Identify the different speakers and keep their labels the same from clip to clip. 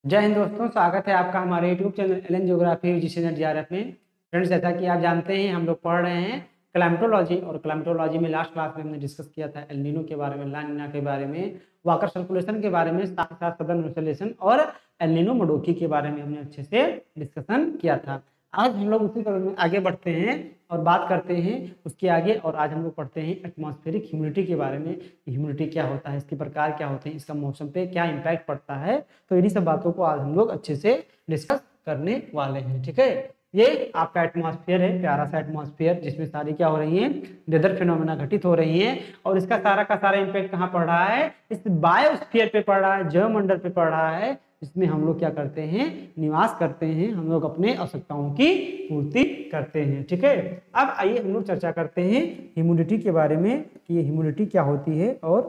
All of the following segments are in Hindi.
Speaker 1: जय हिंद दोस्तों, स्वागत है आपका हमारे YouTube channel Allen geography UGC NET JRF में। फ्रेंड्स, जैसा कि आप जानते हैं हम लोग पढ़ रहे हैं क्लाइमेटोलॉजी, और क्लाइमेटोलॉजी में लास्ट क्लास में हमने डिस्कस किया था एल नीनो के बारे में, ला नीना के बारे में, वाकर सर्कुलेशन के बारे में, साथ ही साथ सदर्न इंसुलेशन और एल नीनो मोडोकी के बारे में हमने अच्छे से डिस्कशन किया था। आज हम लोग उसी पर आगे बढ़ते हैं और बात करते हैं उसके आगे, और आज हम लोग पढ़ते हैं एटमॉस्फेरिक ह्यूमिडिटी के बारे में। ह्यूमिडिटी क्या होता है, इसके प्रकार क्या होते हैं, इसका मौसम पे क्या इम्पैक्ट पड़ता है, तो इन्हीं सब बातों को आज हम लोग अच्छे से डिस्कस करने वाले हैं। ठीक है, ये आपका एटमॉस्फेयर है, प्यारा सा एटमॉस्फेयर, जिसमें सारी क्या हो रही है, वेदर फिनोमेना घटित हो रही है, और इसका सारा का सारा इम्पैक्ट कहाँ पड़ रहा है, इस बायोस्फीयर पे पड़ रहा है, जैवमंडल पे पड़ रहा है, जिसमें हम लोग क्या करते हैं, निवास करते हैं, हम लोग अपने आवश्यकताओं की पूर्ति करते हैं। ठीक है, अब आइए हम लोग चर्चा करते हैं ह्यूमिडिटी के बारे में कि ये ह्यूमिडिटी क्या होती है। और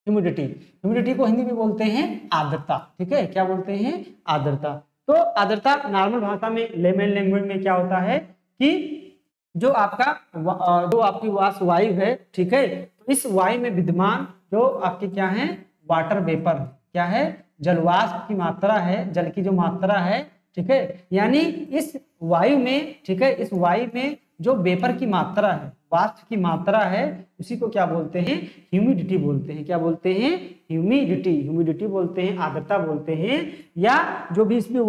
Speaker 1: ह्यूमिडिटी को हिंदी में बोलते हैं आर्द्रता। ठीक है, क्या बोलते हैं, आर्द्रता। तो आर्द्रता नॉर्मल भाषा में, लेमन लैंग्वेज में क्या होता है कि जो आपकी वायु है, ठीक है, तो इस वायु में विद्यमान जो आपके क्या है, वाटर वेपर, क्या है, जलवाष्प की मात्रा है, जल की जो मात्रा है, ठीक है, यानी इस वायु में, ठीक है, इस वायु में जो वेपर की मात्रा है, वाष्प की मात्रा है, उसी को क्या बोलते हैं, ह्यूमिडिटी बोलते हैं। क्या बोलते हैं, ह्यूमिडिटी बोलते हैं, आर्द्रता बोलते हैं, या जो भी इसमें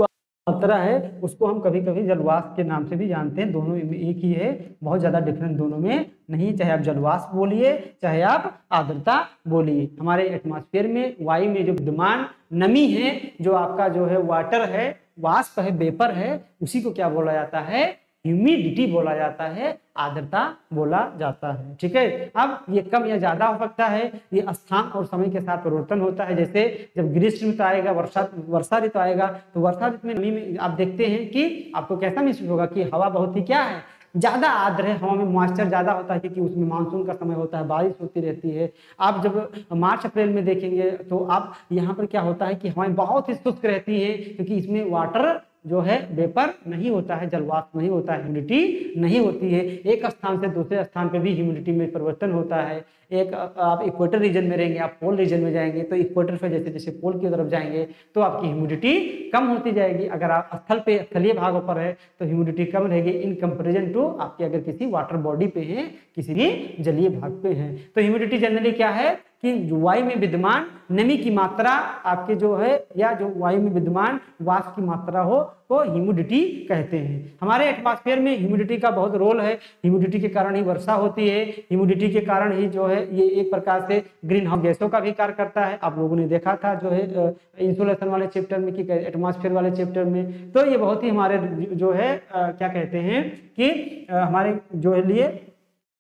Speaker 1: मात्रा है उसको हम कभी कभी जलवाष्प के नाम से भी जानते हैं। दोनों एक ही है, बहुत ज्यादा डिफरेंस दोनों में नहीं, चाहे आप जलवाष्प बोलिए चाहे आप आर्द्रता बोलिए। हमारे एटमॉस्फेयर में वायु में जो विद्यमान नमी है, जो आपका जो है वाटर है, वाष्प है, वेपर है, उसी को क्या बोला जाता है, ह्यूमिडिटी बोला जाता है, आर्द्रता बोला जाता है। ठीक है, अब ये कम या ज्यादा हो सकता है, ये स्थान और समय के साथ परिवर्तन होता है। जैसे जब ग्रीष्म ऋतु आएगा, वर्षा ऋतु आएगा, तो वर्षा ऋतु में नमी में आप देखते हैं कि आपको कैसा महसूस होगा कि हवा बहुत ही क्या है, ज्यादा आर्द्र है, हवा में मॉइस्चर ज्यादा होता है, क्योंकि उसमें मानसून का समय होता है, बारिश होती रहती है। आप जब मार्च अप्रैल में देखेंगे तो आप यहाँ पर क्या होता है कि हवाएं बहुत ही शुष्क रहती है, क्योंकि इसमें वाटर जो है वेपर नहीं होता है, जलवाष्प नहीं होता है, ह्यूमिडिटी नहीं होती है। एक स्थान से दूसरे स्थान पे भी ह्यूमिडिटी में परिवर्तन होता है। एक आप इक्वेटर रीजन में रहेंगे, आप पोल रीजन में जाएंगे, तो इक्वेटर पे जैसे जैसे पोल की तरफ जाएंगे तो आपकी ह्यूमिडिटी कम होती जाएगी। अगर आप स्थलीय भागों पर है तो ह्यूमिडिटी कम रहेगी इन कंपेरिजन टू आपके अगर किसी वाटर बॉडी पे है, किसी भी जलीय भाग पे है। तो ह्यूमिडिटी जनरली क्या है कि वायु में विद्यमान नमी की मात्रा आपके जो है, या जो वायु में विद्यमान वाष्प की मात्रा हो, तो ह्यूमिडिटी कहते हैं। हमारे एटमॉस्फेयर में ह्यूमिडिटी का बहुत रोल है। ह्यूमिडिटी के कारण ही वर्षा होती है, ह्यूमिडिटी के कारण ही जो है ये एक प्रकार से ग्रीन हाउस गैसों का भी कार्य करता है। आप लोगों ने देखा था जो है इंसुलेशन वाले चैप्टर में कि एटमॉस्फेयर वाले चैप्टर में, तो ये बहुत ही हमारे जो है क्या कहते हैं कि हमारे जो है लिए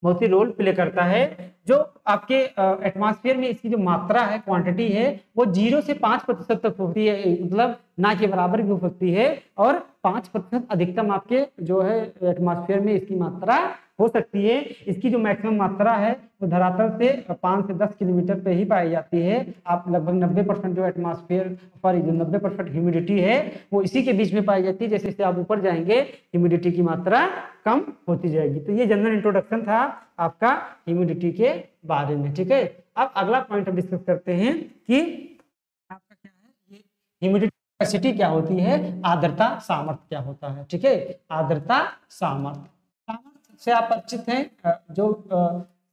Speaker 1: बहुत ही रोल प्ले करता है। जो आपके एटमॉस्फेयर में इसकी जो मात्रा है, क्वांटिटी है, वो 0 से 5% तक होती है, मतलब ना के बराबर भी हो सकती है, और 5% अधिकतम आपके जो है एटमॉस्फेयर में इसकी मात्रा हो सकती है। इसकी जो मैक्सिमम मात्रा है वो धरातल से 5 से 10 किलोमीटर पे ही पाई जाती है। आप लगभग 90% जो एटमॉस्फेयर पर जो 90% ह्यूमिडिटी है वो इसी के बीच में पाई जाती है। जैसे जैसे आप ऊपर जाएंगे ह्यूमिडिटी की मात्रा कम होती जाएगी। तो ये जनरल इंट्रोडक्शन था आपका ह्यूमिडिटी के बारे में। ठीक है, अब अगला पॉइंट हम डिस्कस करते हैं कि आपका क्या है, ये ह्यूमिडिटी कैपेसिटी क्या होती है, आर्द्रता सामर्थ्य क्या होता है। ठीक है, आर्द्रता सामर्थ्य से आप परिचित हैं। जो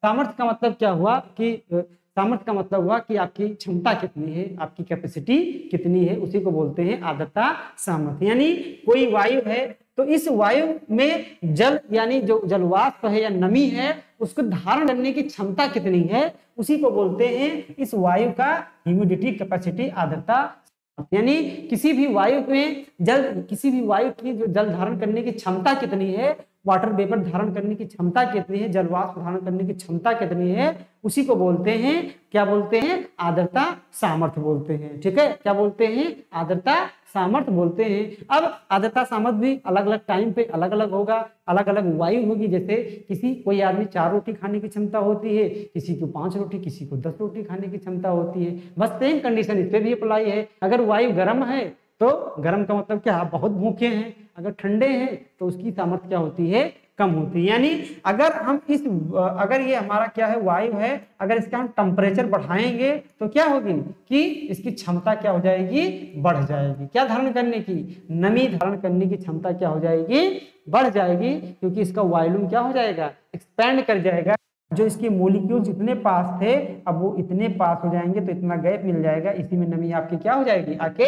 Speaker 1: सामर्थ्य का मतलब क्या हुआ कि सामर्थ्य का मतलब हुआ कि आपकी क्षमता कितनी है, आपकी कैपेसिटी कितनी है, उसी को बोलते हैं आर्द्रता सामर्थ्य। यानी कोई वायु है तो इस वायु में जल यानी जो जलवाष्प है या नमी है उसको धारण करने की क्षमता कितनी है, उसी को बोलते हैं इस वायु का ह्यूमिडिटी कैपेसिटी, आर्द्रता। यानी किसी भी वायु की जो जल धारण करने की क्षमता कितनी है, वाटर वेपर धारण करने की क्षमता कितनी है, जलवाष्प धारण करने की क्षमता कितनी है, उसी को बोलते हैं, क्या बोलते हैं, आर्द्रता सामर्थ्य बोलते हैं। ठीक है, क्या बोलते हैं, आर्द्रता सामर्थ्य बोलते हैं। अब आर्द्रता सामर्थ्य भी अलग अलग टाइम पे अलग अलग होगा, अलग अलग वायु होगी। जैसे कोई आदमी 4 रोटी खाने की क्षमता होती है, किसी को 5 रोटी, किसी को 10 रोटी खाने की क्षमता होती है। बस सेम कंडीशन इस पे भी अप्लाई है। अगर वायु गर्म है तो गर्म का मतलब क्या, आप बहुत भूखे हैं। अगर ठंडे हैं तो उसकी सामर्थ्य क्या होती है, कम होती है। यानी अगर हम अगर ये हमारा क्या है, वायु है, अगर इसका हम टेम्परेचर बढ़ाएंगे तो क्या होगी कि इसकी क्षमता क्या हो जाएगी, बढ़ जाएगी। क्या धारण करने की, नमी धारण करने की क्षमता क्या हो जाएगी, बढ़ जाएगी, क्योंकि इसका वॉल्यूम क्या हो जाएगा, एक्सपैंड कर जाएगा। जो इसके मोलिक्यूल जितने पास थे अब वो इतने पास हो जाएंगे, तो इतना गैप मिल जाएगा, इसी में नमी आपकी क्या हो जाएगी, आके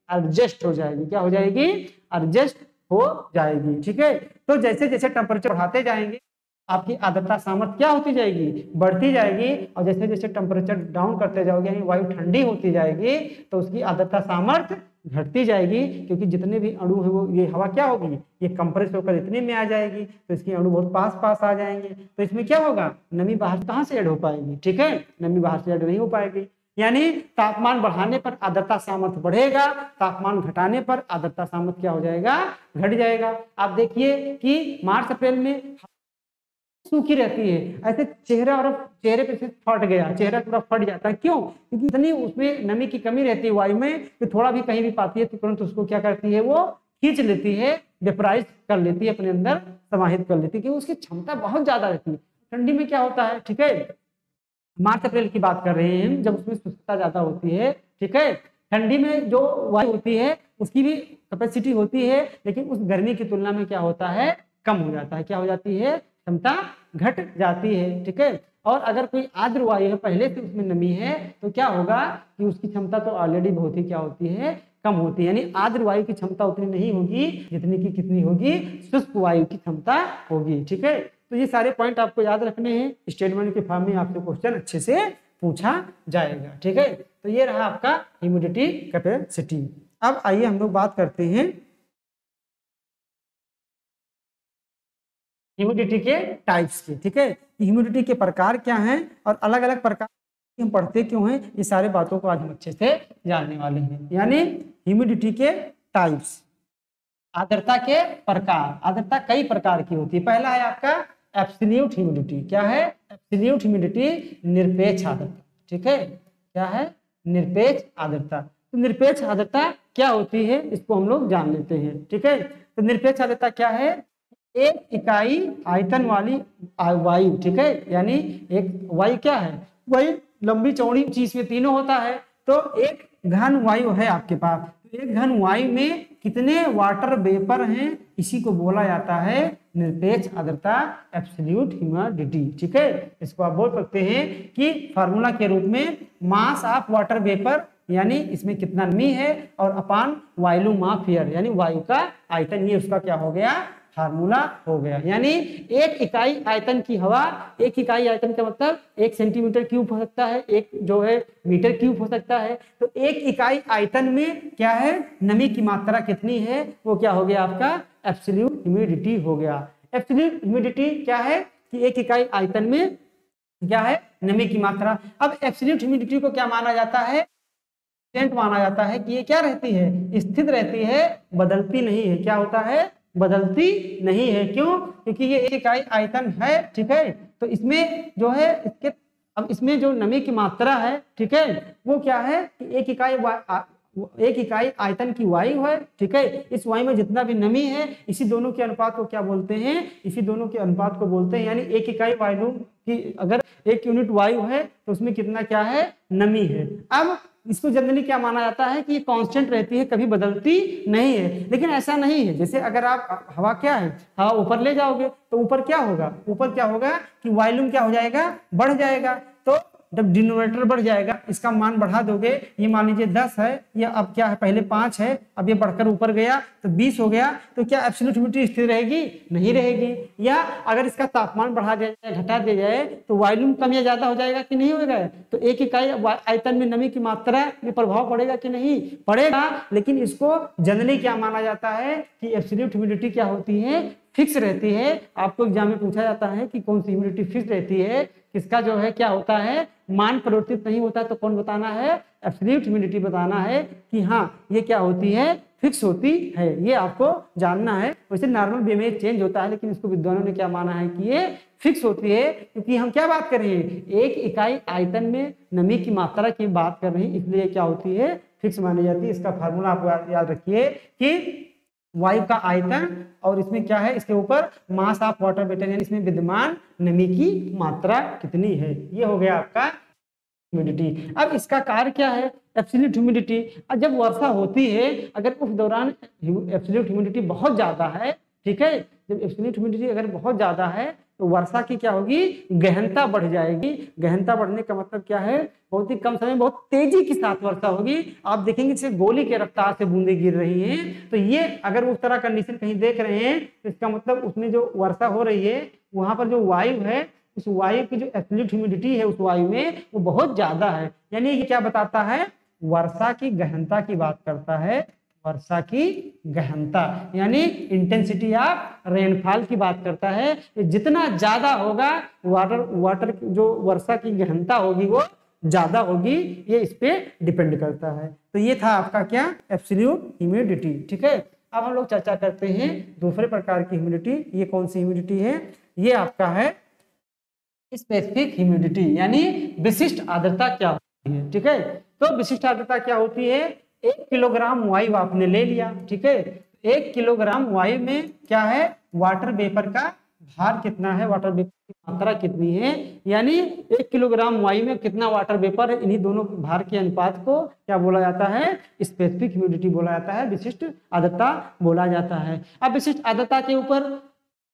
Speaker 1: एडजस्ट हो जाएगी। क्या हो जाएगी, एडजस्ट हो जाएगी। ठीक है, तो जैसे जैसे टेम्परेचर बढ़ाते जाएंगे आपकी आर्द्रता सामर्थ्य क्या होती जाएगी, बढ़ती जाएगी। और जैसे जैसे टेम्परेचर डाउन करते जाओगे, यानी वायु ठंडी होती जाएगी, तो उसकी आर्द्रता सामर्थ्य घटती जाएगी, क्योंकि जितने भी अणु है वो, ये हवा क्या होगी, ये कंप्रेस होकर इतने में आ जाएगी, तो इसके अणु बहुत पास पास आ जाएंगे, तो इसमें क्या होगा, नमी बाहर कहाँ से ऐड हो पाएगी। ठीक है, नमी बाहर से ऐड नहीं हो पाएगी। यानी तापमान बढ़ाने पर आर्द्रता सामर्थ्य बढ़ेगा, तापमान घटाने पर आर्द्रता सामर्थ्य क्या हो जाएगा, घट जाएगा। आप देखिए कि मार्च अप्रैल में सूखी रहती है, ऐसे चेहरे पे से फट गया, चेहरा पूरा फट जाता है। क्यों, क्योंकि इतनी उसमें नमी की कमी रहती है वायु में, कि थोड़ा भी कहीं भी पाती है तो तुरंत उसको क्या करती है, वो खींच लेती है, वेपराइज कर लेती है, अपने अंदर समाहित कर लेती है, क्योंकि उसकी क्षमता बहुत ज्यादा रहती है। ठंडी में क्या होता है, ठीक है, मार्च अप्रैल की बात कर रहे हैं हम, जब उसमें शुष्कता ज्यादा होती है। ठीक है, ठंडी में जो वायु होती है उसकी भी कैपेसिटी होती है, लेकिन उस गर्मी की तुलना में क्या होता है, कम हो जाता है। क्या हो जाती है, क्षमता घट जाती है। ठीक है, और अगर कोई आर्द्र वायु है, पहले से उसमें नमी है, तो क्या होगा कि उसकी क्षमता तो ऑलरेडी बहुत ही क्या होती है, कम होती है। यानी आर्द्र वायु की क्षमता उतनी नहीं होगी जितनी की कितनी होगी, शुष्क वायु की क्षमता होगी। ठीक है, तो ये सारे पॉइंट आपको याद रखने हैं, स्टेटमेंट के फॉर्म में आपसे क्वेश्चन अच्छे से पूछा जाएगा। ठीक है, तो ये रहा आपका ह्यूमिडिटी कैपेसिटी। अब आइए हम लोग बात करते हैं ह्यूमिडिटी के टाइप्स की। ठीक है, ह्यूमिडिटी के प्रकार क्या हैं और अलग अलग प्रकार हम पढ़ते क्यों हैं, ये सारे बातों को आज हम अच्छे से जानने वाले हैं। यानी ह्यूमिडिटी के टाइप्स, आर्द्रता के प्रकार। आर्द्रता कई प्रकार की होती है। पहला है आपका एब्सोल्यूट ह्यूमिडिटी। क्या है, एब्सोल्यूट ह्यूमिडिटी, निरपेक्ष आर्द्रता। ठीक है, क्या है, निरपेक्ष आर्द्रता। तो निरपेक्ष आर्द्रता क्या होती है, इसको हम लोग जान लेते हैं। ठीक है, तो निरपेक्ष आर्द्रता क्या है, एक इकाई आयतन वाली वायु। ठीक है, यानी एक वायु क्या है, वायु लंबी चौड़ी चीज में तीनों होता है। तो एक घन वायु है आपके पास, तो एक घन वायु में कितने वाटर वेपर हैं, इसी को बोला जाता है निरपेक्ष आर्द्रता, एब्सोल्यूट ह्यूमिडिटी। ठीक है, इसको आप बोल सकते हैं कि फार्मूला के रूप में मास ऑफ वाटर वेपर, यानी इसमें कितना नमी है, और अपान वॉल्यूम ऑफ एयर, यानी वायु का आयतन, ये उसका क्या हो गया, फार्मूला हो गया। यानी एक इकाई आयतन की हवा, एक इकाई आयतन का मतलब 1 सेंटीमीटर क्यूब हो सकता है, एक जो है मीटर क्यूब हो सकता है। तो एक इकाई आयतन में क्या है, नमी की मात्रा कितनी है, वो क्या हो गया आपका एब्सोल्यूट ह्यूमिडिटी हो गया। एब्सोल्यूट ह्यूमिडिटी क्या है कि एक इकाई आयतन में क्या है, नमी की मात्रा। अब एब्सोल्यूट ह्यूमिडिटी को क्या माना जाता है, कांस्टेंट माना जाता है, कि ये क्या रहती है, स्थिर रहती है, बदलती नहीं है। क्या होता है, बदलती नहीं है। क्यों, क्योंकि ये एक इकाई आयतन है। ठीक है, तो इसमें जो है इसके, अब इसमें जो नमी की मात्रा है, ठीक है, वो क्या है कि एक इकाई आयतन की वायु है। ठीक है, इस वायु में जितना भी नमी है, इसी दोनों के अनुपात को क्या बोलते हैं, इसी दोनों के अनुपात को बोलते हैं। यानी एक इकाई वायु की अगर 1 यूनिट वायु है तो उसमें कितना क्या है, नमी है। अब इसको जनरली क्या माना जाता है कि ये कांस्टेंट रहती है, कभी बदलती नहीं है। लेकिन ऐसा नहीं है, जैसे अगर आप हवा क्या है, हवा ऊपर ले जाओगे तो ऊपर क्या होगा, ऊपर क्या होगा कि वॉल्यूम क्या हो जाएगा, बढ़ जाएगा। तो जब डिनोमिनेटर बढ़ जाएगा, इसका मान बढ़ा दोगे, ये मान लीजिए 10 है, या अब क्या है, पहले 5 है, अब ये बढ़कर ऊपर गया तो 20 हो गया, तो क्या एब्सोल्यूट ह्यूमिडिटी स्थिर रहेगी, नहीं रहेगी। या अगर इसका तापमान बढ़ा दिया जाए, घटा दिया जाए, तो वॉल्यूम कम या ज्यादा हो जाएगा कि नहीं होगा, तो एक इकाई आयतन में नमी की मात्रा में प्रभाव पड़ेगा कि नहीं पड़ेगा। लेकिन इसको जनरली क्या माना जाता है कि एब्सोल्यूट ह्यूमिडिटी क्या होती है, फिक्स रहती है। आपको एग्जाम में पूछा जाता है कि कौन सी ह्यूमिडिटी फिक्स रहती है, किसका जो है क्या होता है, मान परिवर्तित नहीं होता, तो कौन बताना है, एब्सोल्यूट ह्यूमिडिटी बताना है कि हाँ ये क्या होती है, फिक्स होती है। ये आपको जानना है। वैसे नॉर्मल वे में चेंज होता है, लेकिन इसको विद्वानों ने क्या माना है कि ये फिक्स होती है, क्योंकि हम क्या बात कर रहे हैं, एक इकाई आयतन में नमी की मात्रा की बात कर रहे हैं, इसलिए क्या होती है, फिक्स मानी जाती है। इसका फार्मूला आप याद रखिए कि वायु का आयतन और इसमें क्या है, इसके ऊपर मास ऑफ वाटर वेपर, यानी इसमें विद्यमान नमी की मात्रा कितनी है। ये हो गया आपका ह्यूमिडिटी। अब इसका कार्य क्या है, एब्सोल्यूट ह्यूमिडिटी। जब वर्षा होती है, अगर उस दौरान एब्सोल्यूट ह्यूमिडिटी बहुत ज्यादा है, ठीक है, जब एब्सोल्यूट ह्यूमिडिटी अगर बहुत ज्यादा है तो वर्षा की क्या होगी, गहनता बढ़ जाएगी। गहनता बढ़ने का मतलब क्या है, बहुत ही कम समय में बहुत तेजी के साथ वर्षा होगी। आप देखेंगे जैसे गोली के रफ्तार से बूंदे गिर रही हैं, तो ये अगर उस तरह कंडीशन कहीं देख रहे हैं तो इसका मतलब उसमें जो वर्षा हो रही है वहां पर जो वायु है, उस वायु की जो एब्सोल्यूट ह्यूमिडिटी है उस वायु में वो बहुत ज्यादा है। यानी ये क्या बताता है, वर्षा की गहनता की बात करता है। वर्षा की गहनता यानी इंटेंसिटी ऑफ रेनफॉल की बात करता है। जितना ज्यादा होगा वाटर जो वर्षा की गहनता होगी वो ज्यादा होगी, ये इस पे डिपेंड करता है। तो ये था आपका क्या, एब्सोल्यूट ह्यूमिडिटी। ठीक है, अब हम लोग चर्चा करते हैं दूसरे प्रकार की ह्यूमिडिटी। ये कौन सी ह्यूमिडिटी है, ये आपका है स्पेसिफिक ह्यूमिडिटी, यानी विशिष्ट आर्द्रता क्या होती है। ठीक है, तो विशिष्ट आर्द्रता क्या होती है, 1 किलोग्राम वायु आपने ले लिया, ठीक है, 1 किलोग्राम वायु में क्या है, वाटर वेपर का भार कितना है, वाटर वेपर की मात्रा कितनी है, यानी 1 किलोग्राम वायु में कितना वाटर वेपर है, इन्हीं दोनों भार के अनुपात को क्या बोला जाता है, स्पेसिफिक ह्यूमिडिटी बोला जाता है, विशिष्ट आर्द्रता बोला जाता है। अब विशिष्ट आर्द्रता के ऊपर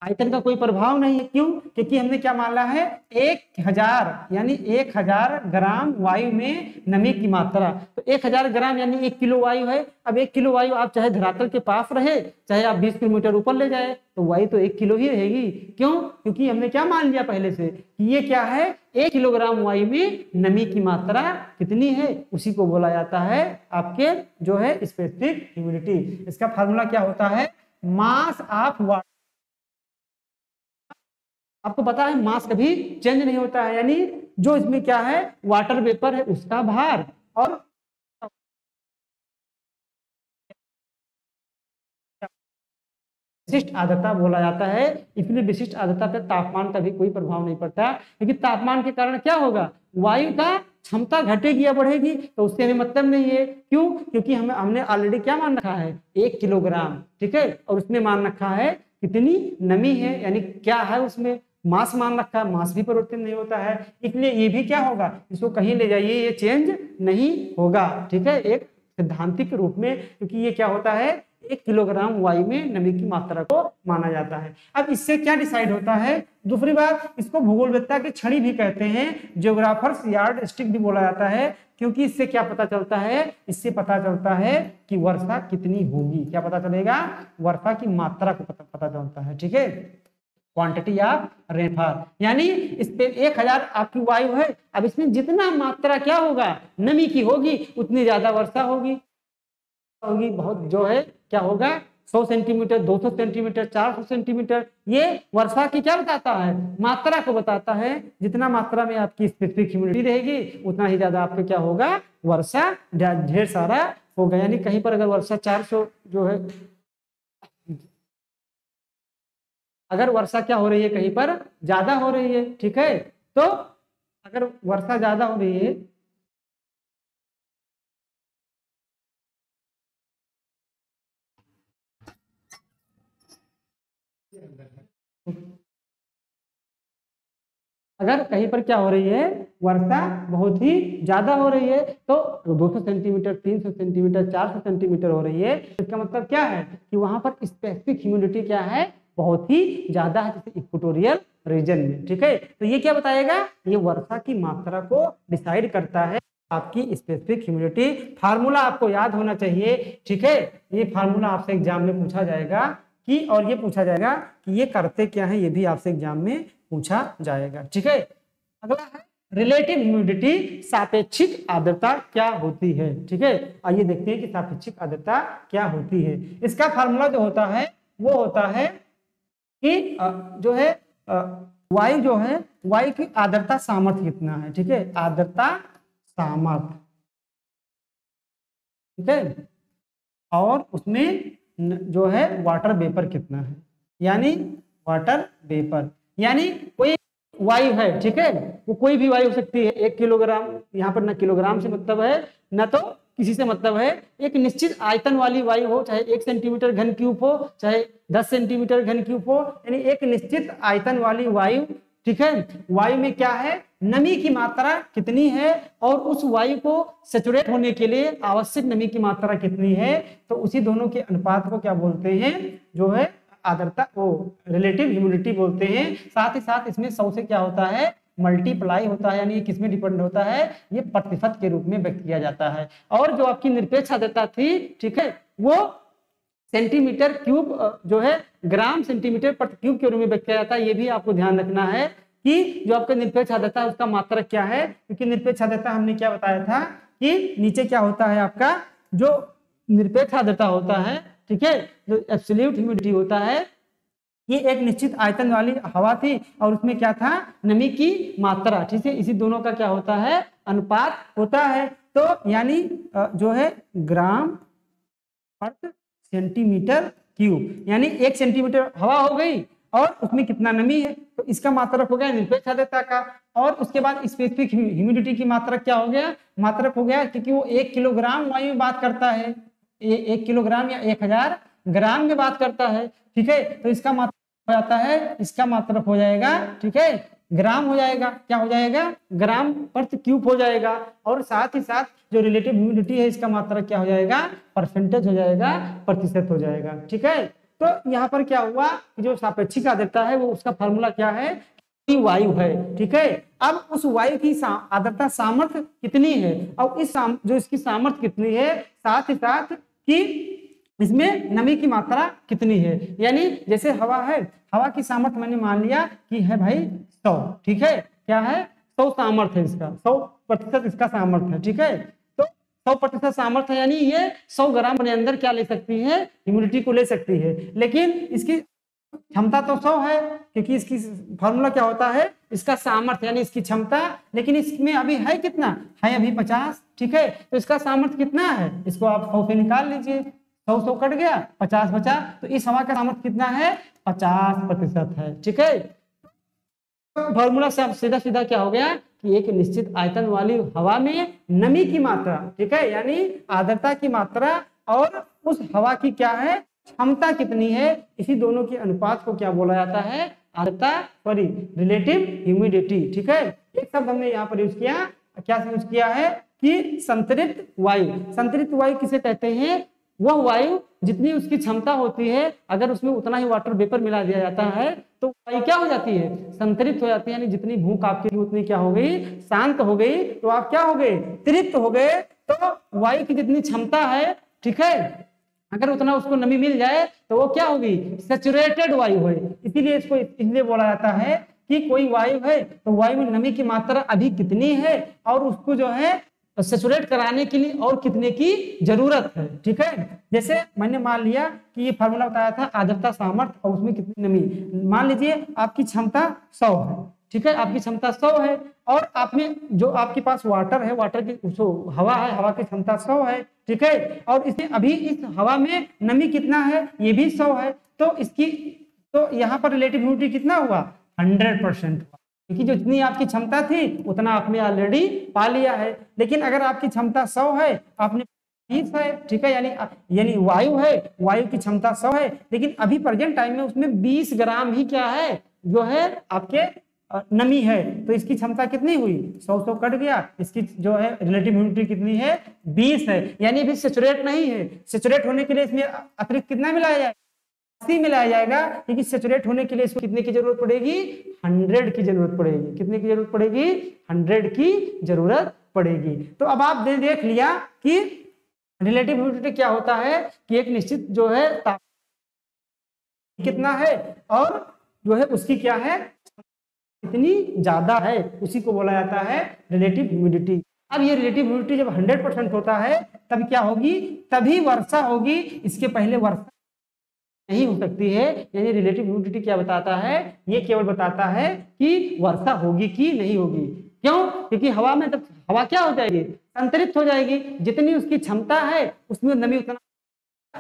Speaker 1: आयतन का कोई प्रभाव नहीं है, क्यों, क्योंकि हमने क्या माना है, 1000 यानी 1000 ग्राम वायु में नमी की मात्रा। तो 1000 ग्राम यानी 1 किलो वायु है। अब 1 किलो वायु आप चाहे धरातल के पास रहे, चाहे आप 20 किलोमीटर ऊपर ले जाए, तो वायु तो 1 किलो ही रहेगी। क्यों, क्योंकि हमने क्या मान लिया पहले से कि ये क्या है, 1 किलोग्राम वायु में नमी की मात्रा कितनी है, उसी को बोला जाता है आपके जो है स्पेसिफिक ह्यूमिडिटी। इसका फार्मूला क्या होता है, मास ऑफ वाटर। आपको पता है मास कभी चेंज नहीं होता है, यानी जो इसमें क्या है, वाटर वेपर है उसका भार, और विशिष्ट आर्द्रता बोला जाता है। इसलिए विशिष्ट आर्द्रता पर तापमान का भी कोई प्रभाव नहीं पड़ता, क्योंकि तापमान के कारण क्या होगा, वायु का क्षमता घटेगी या बढ़ेगी, तो उससे हमें मतलब नहीं है। क्यों, क्योंकि हमने ऑलरेडी क्या मान रखा है, 1 किलोग्राम, ठीक है, और उसमें मान रखा है कितनी नमी है, यानी क्या है उसमें मास मान रखा है, मास भी परिवर्तन नहीं होता है, इसलिए ये भी क्या होगा, इसको कहीं ले जाइए ये चेंज नहीं होगा। ठीक है, एक सैद्धांतिक रूप में, क्योंकि ये क्या होता है, 1 किलोग्राम वायु में नमी की मात्रा को माना जाता है। अब इससे क्या डिसाइड होता है, दूसरी बात, इसको भूगोलवेत्ता की छड़ी भी कहते हैं, जियोग्राफर्स यार्ड स्टिक भी बोला जाता है, क्योंकि इससे क्या पता चलता है, इससे पता चलता है कि वर्षा कितनी होगी। क्या पता चलेगा, वर्षा की मात्रा को पता चलता है। ठीक है, क्वांटिटी ऑफ रेनफॉल, यानी इस पे 1000 आपकी वायु है, अब इसमें जितना मात्रा क्या होगा, नमी की होगी, उतनी ज्यादा वर्षा होगी बहुत जो है क्या होगा, 100 सेंटीमीटर, 200 सेंटीमीटर, 400 सेंटीमीटर, ये वर्षा की क्या बताता है, मात्रा को बताता है। जितना मात्रा में आपकी स्पेसिफिक ह्यूमिडिटी रहेगी उतना ही ज्यादा आपको क्या होगा, वर्षा ढेर सारा होगा। यानी कहीं पर अगर वर्षा 400 जो है, अगर वर्षा क्या हो रही है, कहीं पर ज्यादा हो रही है, ठीक है, तो अगर वर्षा ज्यादा हो रही है, अगर कहीं पर क्या हो रही है, वर्षा बहुत ही ज्यादा हो रही है, तो 200 सेंटीमीटर, 300 सेंटीमीटर, 400 सेंटीमीटर हो रही है, इसका मतलब क्या है कि वहां पर स्पेसिफिक ह्यूमिडिटी क्या है, बहुत ही ज्यादा है, जैसे इक्वेटोरियल रीजन में। ठीक है, तो ये क्या बताएगा, ये वर्षा की मात्रा को डिसाइड करता है आपकी स्पेसिफिक ह्यूमिडिटी। फार्मूला आपको याद होना चाहिए। ठीक है, ये फार्मूला आपसे एग्जाम में पूछा जाएगा कि, और ये पूछा जाएगा कि ये करते क्या है, ये भी आपसे एग्जाम में पूछा जाएगा। ठीक है, अगला है रिलेटिव ह्यूमिडिटी, सापेक्षिक आर्द्रता क्या होती है। ठीक है, आइए देखते हैं कि सापेक्षिक आर्द्रता क्या होती है। इसका फार्मूला जो होता है वो होता है कि जो है वायु जो है, वायु की आर्द्रता सामर्थ्य कितना है। ठीक है, आर्द्रता सामर्थ्य, ठीक है, और उसमें जो है वाटर वेपर कितना है, यानी वाटर वेपर, यानी कोई वायु है, ठीक है, वो कोई भी वायु हो सकती है, 1 किलोग्राम, यहाँ पर ना किलोग्राम से मतलब है, ना तो किसी से मतलब है एक निश्चित आयतन वाली वायु हो, चाहे 1 सेंटीमीटर घन क्यूब हो, चाहे 10 सेंटीमीटर घन क्यूब हो, यानी एक निश्चित आयतन वाली वायु, ठीक है, वायु में क्या है, नमी की मात्रा कितनी है और उस वायु को सैचुरेट होने के लिए आवश्यक नमी की मात्रा कितनी है, तो उसी दोनों के अनुपात को क्या बोलते हैं, जो है आर्द्रता, वो रिलेटिव ह्यूमिडिटी बोलते हैं। साथ ही साथ इसमें 100 से क्या होता है, मल्टीप्लाई होता है, यानी किसमें डिपेंड होता है, ये प्रतिशत के रूप में व्यक्त किया जाता है। और जो आपकी निरपेक्ष आर्द्रता थी, ठीक है, वो सेंटीमीटर क्यूब जो है ग्राम सेंटीमीटर प्रति क्यूब के रूप में व्यक्त किया जाता है। ये भी आपको ध्यान रखना है कि जो आपका निरपेक्ष आर्द्रता है उसका मात्रक क्या है, क्योंकि निरपेक्ष आर्द्रता हमने क्या बताया था कि नीचे क्या होता है आपका जो निरपेक्ष आर्द्रता होता है, ठीक है, जो एब्सोल्यूट ह्यूमिडिटी होता है, ये एक निश्चित आयतन वाली हवा थी और उसमें क्या था, नमी की मात्रा, ठीक है, इसी दोनों का क्या होता है, अनुपात होता है। तो यानी जो है ग्राम प्रति सेंटीमीटर क्यूब, यानी 1 सेंटीमीटर हवा हो गई और उसमें कितना नमी है, तो इसका मात्रक हो गया निरपेक्ष आर्द्रता का। और उसके बाद स्पेसिफिक ह्यूमिडिटी की मात्रक क्या हो गया, मात्रक हो गया, क्योंकि वो 1 किलोग्राम वायु में बात करता है, 1 किलोग्राम या 1000 ग्राम में बात करता है, ठीक है, तो इसका मात्रक हो जाता है, इसका मात्रक हो जाएगा, ठीक है, ग्राम हो जाएगा, क्या हो जाएगा, ग्राम प्रति क्यूब हो जाएगा। और साथ ही साथ जो रिलेटिव ह्यूमिडिटी है इसका मात्रक क्या हो जाएगा, परसेंटेज हो जाएगा, प्रतिशत हो जाएगा, ठीक है। तो यहाँ पर क्या हुआ कि जो सापेक्षिक आर्द्रता है वो उसका फॉर्मूला क्या है, कि वायु है, ठीक है। अब उस वायु की आर्द्रता सामर्थ्य कितनी है और इस जो इसकी सामर्थ्य कितनी है, साथ ही साथ कि इसमें नमी की मात्रा कितनी है, यानी जैसे हवा है, हवा की सामर्थ्य मैंने मान लिया कि है भाई 100, ठीक है, क्या है, 100 सामर्थ्य है इसका, 100% इसका सामर्थ्य है, ठीक है। तो 100% सामर्थ्य है, यानी ये 100 ग्राम अपने अंदर क्या ले सकती है, ह्यूमिडिटी को ले सकती है, लेकिन इसकी क्षमता तो 100 है, क्योंकि इसकी फॉर्मूला क्या होता है, इसका सामर्थ्य यानी इसकी क्षमता, लेकिन इसमें अभी है कितना, है अभी 50, ठीक है, तो इसका सामर्थ्य कितना है, इसको आप 100 से निकाल लीजिए, 100 कट गया, 50 बचा, तो इस हवा का सामर्थ्य कितना है, 50% है, ठीक है। फॉर्मूला से सीधा सीधा क्या हो गया कि एक निश्चित आयतन वाली हवा में नमी की मात्रा, ठीक है, यानी आर्द्रता की मात्रा और उस हवा की क्या है, क्षमता कितनी है, इसी दोनों के अनुपात को क्या बोला जाता है, आर्द्रता, सॉरी रिलेटिव ह्यूमिडिटी, ठीक है। एक शब्द हमने यहाँ पर यूज किया, क्या यूज किया है कि संतृप्त वायु। संतृप्त वायु किसे कहते हैं, वह वायु जितनी उसकी क्षमता होती है, अगर उसमें उतना ही वाटर वेपर मिला दिया जाता है तो वायु क्या हो जाती है, संतृप्त हो जाती है, यानी जितनी भूख आपकी उतनी क्या हो गई, शांत हो गई, तो आप क्या हो गए, तृप्त हो गए। तो वायु की जितनी क्षमता है, ठीक है, अगर उतना उसको नमी मिल जाए तो वो क्या होगी, सैचुरेटेड वायु है। इसीलिए इसको इसलिए बोला जाता है कि कोई वायु है तो वायु में नमी की मात्रा अभी कितनी है और उसको जो है सैचुरेट कराने के लिए और कितने की जरूरत है, ठीक है। जैसे मैंने मान लिया कि ये फार्मूला बताया था आर्द्रता सामर्थ्य और उसमें कितनी नमी, मान लीजिए आपकी क्षमता 100 है, ठीक है, आपकी क्षमता 100 है और आप में जो आपके पास वाटर है, वाटर की हवा है, हवा की क्षमता 100 है, ठीक है, और इसमें अभी इस हवा में नमी कितना है, ये भी 100 है, तो इसकी तो यहाँ पर रिलेटिव ह्यूमिडिटी कितना हुआ, 100% हुआ, क्योंकि जो जितनी आपकी क्षमता थी उतना आपने ऑलरेडी पा लिया है। लेकिन अगर आपकी क्षमता 100 है, आपने 20 है, ठीक है, यानी वायु है, वायु की क्षमता 100 है, लेकिन अभी प्रेजेंट टाइम में उसमें 20 ग्राम ही क्या है, जो है आपके नमी है, तो इसकी क्षमता कितनी हुई, 100 कट गया, इसकी जो है रिलेटिव ह्यूमिडिटी कितनी है, 20 है, यानी अभी सैचुरेट नहीं है। सैचुरेट होने के लिए इसमें अतिरिक्त कितना मिलाया जाए, 80 मिलाया जाएगा, क्योंकि सैचुरेट होने के लिए इसको कितने की जरूरत पड़ेगी, 100 की जरूरत पड़ेगी। कितने की जरूरत पड़ेगी, 100 की जरूरत पड़ेगी। तो अब आप देख लिया कि रिलेटिव ह्यूमिडिटी क्या होता है कि एक निश्चित जो है तापमान कितना है और जो है उसकी क्या है, कितनी ज्यादा है, उसी को बोला जाता है रिलेटिव ह्यूमिडिटी। अब ये रिलेटिव ह्यूमिडिटी जब 100% होता है तब क्या होगी, तभी वर्षा होगी, इसके पहले वर्षा नहीं हो सकती है। यानी रिलेटिव ह्यूमिडिटी क्या बताता है, ये केवल बताता है कि वर्षा होगी कि नहीं होगी। क्यों, क्योंकि हवा में जब हवा क्या हो जाएगी, संतृप्त हो जाएगी, जितनी उसकी क्षमता है उसमें नमी उतना,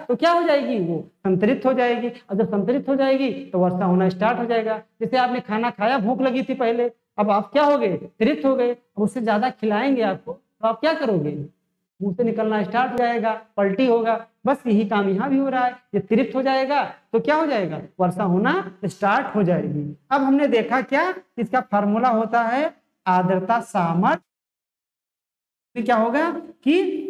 Speaker 1: तो क्या हो जाएगी, वो संतृप्त हो जाएगी, और जब संतृप्त हो जाएगी तो वर्षा होना स्टार्ट हो जाएगा। जैसे आपने खाना खाया, भूख लगी थी पहले, अब आप क्या हो गए, तृप्त हो गए, अब उससे ज्यादा खिलाएंगे आपको तो आप क्या करोगे, मुंह से निकलना स्टार्ट हो जाएगा, पलटी होगा। बस यही काम यहाँ भी हो रहा है। ये तृप्त हो जाएगा तो क्या हो जाएगा, वर्षा होना स्टार्ट हो जाएगी। अब हमने देखा क्या, इसका फार्मूला होता है आर्द्रता सामर्थ्य। क्या होगा कि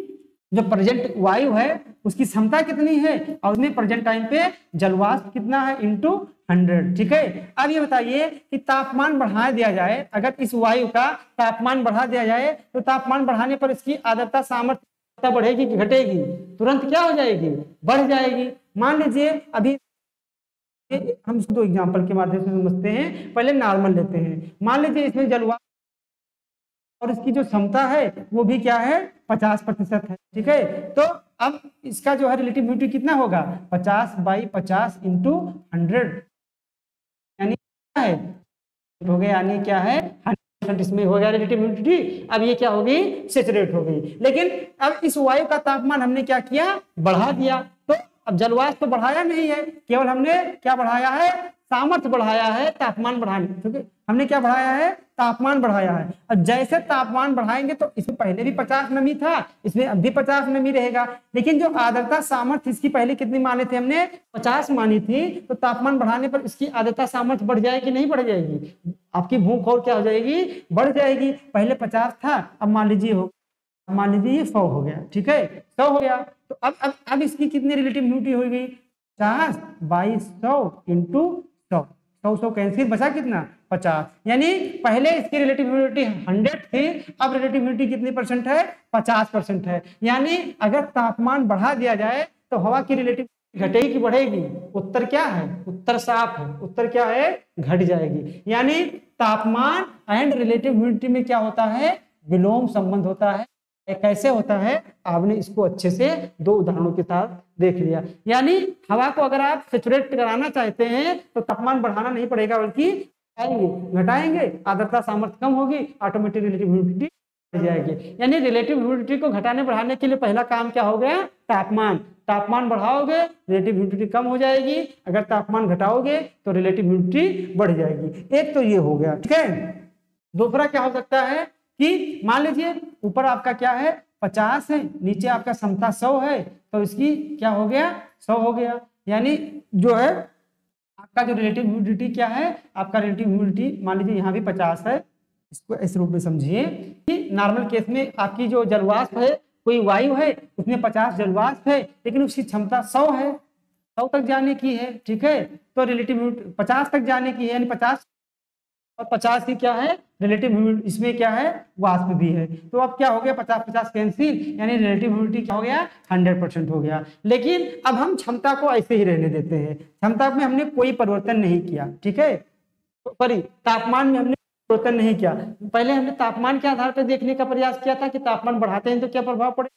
Speaker 1: जो प्रेजेंट वायु है उसकी क्षमता कितनी है और उसमें प्रेजेंट टाइम पे जलवाष्प कितना है इनटू 100। ठीक है। अब ये बताइए कि तापमान बढ़ा दिया जाए, अगर इस वायु का तापमान बढ़ा दिया जाए तो तापमान बढ़ाने पर इसकी आर्द्रता सामर्थ्य बढ़ेगी कि घटेगी? तुरंत क्या हो जाएगी, बढ़ जाएगी। मान लीजिए अभी हम इसको एग्जाम्पल के माध्यम से समझते हैं, पहले नॉर्मल लेते हैं। मान लीजिए इसमें जलवायु और इसकी जो क्षमता है वो भी क्या है 50% है। ठीक है। तो अब इसका जो है रिलेटिव ह्यूमिडिटी कितना होगा 50/50 इंटू 100 यानी क्या है हो गया, यानी क्या है 100% इसमें हो गया रिलेटिव ह्यूमिडिटी। अब ये क्या हो गई सैचुरेट हो गई। लेकिन अब इस वायु का तापमान हमने क्या किया बढ़ा दिया। तो अब जलवाष्प तो बढ़ाया नहीं है, केवल हमने क्या बढ़ाया है सामर्थ्य बढ़ाया है तापमान बढ़ाने। ठीक है। हमने क्या बढ़ाया है तापमान बढ़ाया है। अब जैसे तापमान बढ़ाएंगे तो इसमें पहले भी 50 नमी था, इसमें अब भी 50 नमी रहेगा। लेकिन जो आर्द्रता सामर्थ्य इसकी पहले कितनी माने थे हमने 50 मानी थी। तो तापमान बढ़ाने पर इसकी आर्द्रता सामर्थ्य बढ़ जाएगी कि नहीं बढ़ जाएगी? आपकी भूख और क्या हो जाएगी बढ़ जाएगी। पहले 50 था, अब मान लीजिए ये 100 हो गया। ठीक है 100 हो गया। तो अब इसकी कितनी रिलेटिव ह्यूमिडिटी हो गई 50/100 इंटू 100 कैंसिल बचा कितना 50। यानी पहले इसकी रिलेटिव ह्यूमिडिटी 100 थी, अब रिलेटिव ह्यूमिडिटी कितनी परसेंट है 50% है। यानी अगर तापमान बढ़ा दिया जाए तो हवा की रिलेटिव घटेगी कि बढ़ेगी? उत्तर क्या है, उत्तर साफ है, उत्तर क्या है घट जाएगी। यानी तापमान एंड रिलेटिव ह्यूमिडिटी में क्या होता है विलोम संबंध होता है। कैसे होता है आपने इसको अच्छे से दो उदाहरणों के साथ देख लिया। यानी हवा को अगर आप सैचुरेट कराना चाहते हैं तो तापमान बढ़ाना नहीं पड़ेगा बल्कि घटाएंगे, आर्द्रता सामर्थ्य कम होगी, ऑटोमेटिक रिलेटिव ह्यूमिडिटी बढ़ जाएगी। यानी रिलेटिव ह्यूमिडिटी को घटाने बढ़ाने के लिए पहला काम क्या हो गया तापमान बढ़ाओगे रिलेटिव ह्यूमिडिटी कम हो जाएगी, अगर तापमान घटाओगे तो रिलेटिव ह्यूमिडिटी बढ़ जाएगी। एक तो ये हो गया। ठीक है। दूसरा क्या हो सकता है कि मान लीजिए ऊपर आपका क्या है 50 है, नीचे आपका क्षमता 100 है, तो इसकी क्या हो गया 100 हो गया। यानी जो है आपका जो रिलेटिव ह्यूमिडिटी क्या है आपका रिलेटिव ह्यूमिडिटी मान लीजिए यहाँ भी 50 है। इसको इस रूप में समझिए कि नॉर्मल केस में आपकी जो जलवाष्प है कोई वायु है उसमें 50 जलवाष्प है लेकिन उसकी क्षमता 100 है, 100 तक जाने की है। ठीक है। तो रिलेटिव ह्यूमिडिटी 50 तक जाने की है, यानी 50 और 50 की क्या है रिलेटिव ह्यूमिडिटी, इसमें क्या है वाष्प भी है। तो अब क्या हो गया 50-50 कैंसिल, यानी रिलेटिव ह्यूमिडिटी क्या हो गया 100% हो गया। लेकिन अब हम क्षमता को ऐसे ही रहने देते हैं, क्षमता में हमने कोई परिवर्तन नहीं किया। ठीक है। सॉरी तापमान में हमने परिवर्तन नहीं किया। पहले हमने तापमान के आधार पर देखने का प्रयास किया था कि तापमान बढ़ाते हैं तो क्या प्रभाव पड़े।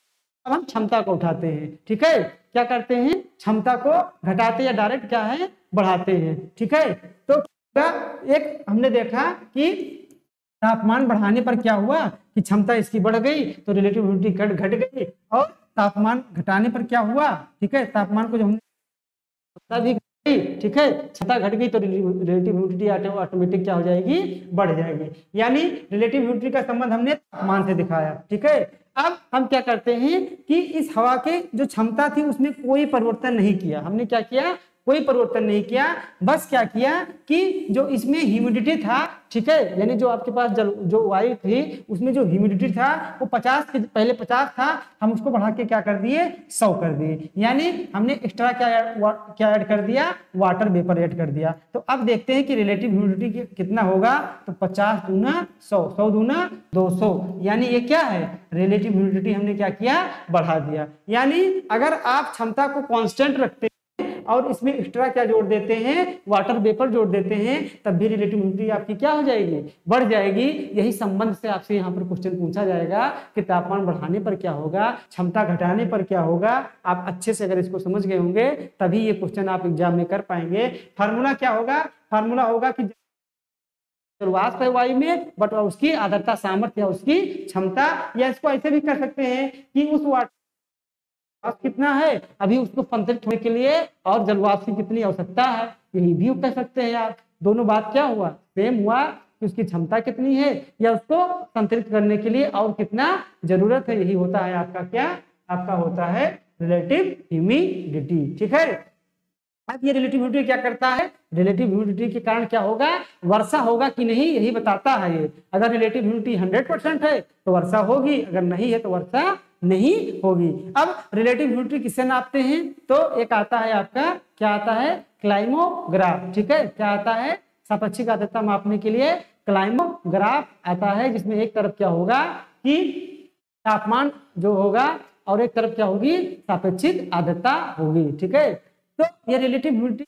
Speaker 1: अब हम क्षमता को उठाते हैं। ठीक है। क्या करते हैं क्षमता को घटाते या डायरेक्ट क्या है बढ़ाते हैं। ठीक है। तो एक हमने देखा कि तापमान बढ़ाने पर क्या हुआ कि क्षमता इसकी बढ़ गई तो रिलेटिव ह्यूमिडिटी घट गई, और तापमान घटाने पर क्या हुआ ठीक है तापमान को जो हमने भी गई, ठीक है क्षमता घट गई तो रिलेटिव ह्यूमिडिटी ऑटोमेटिक क्या हो जाएगी बढ़ जाएगी। यानी रिलेटिव ह्यूमिडिटी का संबंध हमने तापमान से दिखाया। ठीक है। अब हम क्या करते हैं कि इस हवा के जो क्षमता थी उसमें कोई परिवर्तन नहीं किया। हमने क्या किया कोई परिवर्तन नहीं किया, बस क्या किया कि जो इसमें ह्यूमिडिटी था ठीक है यानी जो आपके पास जो वायु थी उसमें जो ह्यूमिडिटी था वो 50 के पहले 50 था, हम उसको बढ़ा के क्या कर दिए 100 कर दिए। यानी हमने एक्स्ट्रा क्या ऐड कर दिया वाटर वेपर ऐड कर दिया। तो अब देखते हैं कि रिलेटिव ह्यूमिडिटी कितना होगा। तो 50 दूना 100, 100 दूना 200, यानी ये क्या है रिलेटिव ह्यूमिडिटी हमने क्या किया बढ़ा दिया। यानी अगर आप क्षमता को कांस्टेंट रखते और इसमें एक्स्ट्रा क्या जोड़ देते हैं वाटर वेपर जोड़ देते हैं तब भी रिलेटिव ह्यूमिडिटी आपकी क्या हो जाएगी बढ़ जाएगी। यही संबंध से आपसे यहाँ पर क्वेश्चन पूछा जाएगा कि तापमान बढ़ाने पर क्या होगा क्षमता घटाने पर क्या होगा। आप अच्छे से अगर इसको समझ गए होंगे तभी ये क्वेश्चन आप एग्जाम में कर पाएंगे। फार्मूला क्या होगा, फार्मूला होगा कि वाष्प है वायु में बट उसकी आर्द्रता सामर्थ्य या उसकी क्षमता, या इसको ऐसे भी कर सकते हैं कि उस वाटर कितना है अभी उसको संतृप्त होने के लिए और जलवाष्प की कितनी आवश्यकता है, यही भी कह सकते हैं आप। दोनों बात क्या हुआ सेम हुआ, कि उसकी क्षमता कितनी है या उसको संतुलित करने के लिए और कितना जरूरत है। यही होता है आपका क्या, आपका होता है रिलेटिव ह्यूमिडिटी। ठीक है, अब ये रिलेटिव ह्यूमिडिटी क्या करता है, रिलेटिव ह्यूमिडिटी के कारण क्या होगा, वर्षा होगा कि नहीं यही बताता है ये। अगर रिलेटिव ह्यूमिडिटी 100% है तो वर्षा होगी, अगर नहीं है तो वर्षा नहीं होगी। अब रिलेटिव ह्यूमिडिटी किससे नापते हैं, तो एक आता है आपका, क्या आता है, क्लाइमोग्राफ। ठीक है, क्या आता है, सापेक्षिक आर्द्रता मापने के लिए क्लाइमोग्राफ आता है, जिसमें एक तरफ क्या होगा कि तापमान जो होगा और एक तरफ क्या होगी, सापेक्षिक आर्द्रता होगी। ठीक है, तो ये रिलेटिव ह्यूमिडिटी,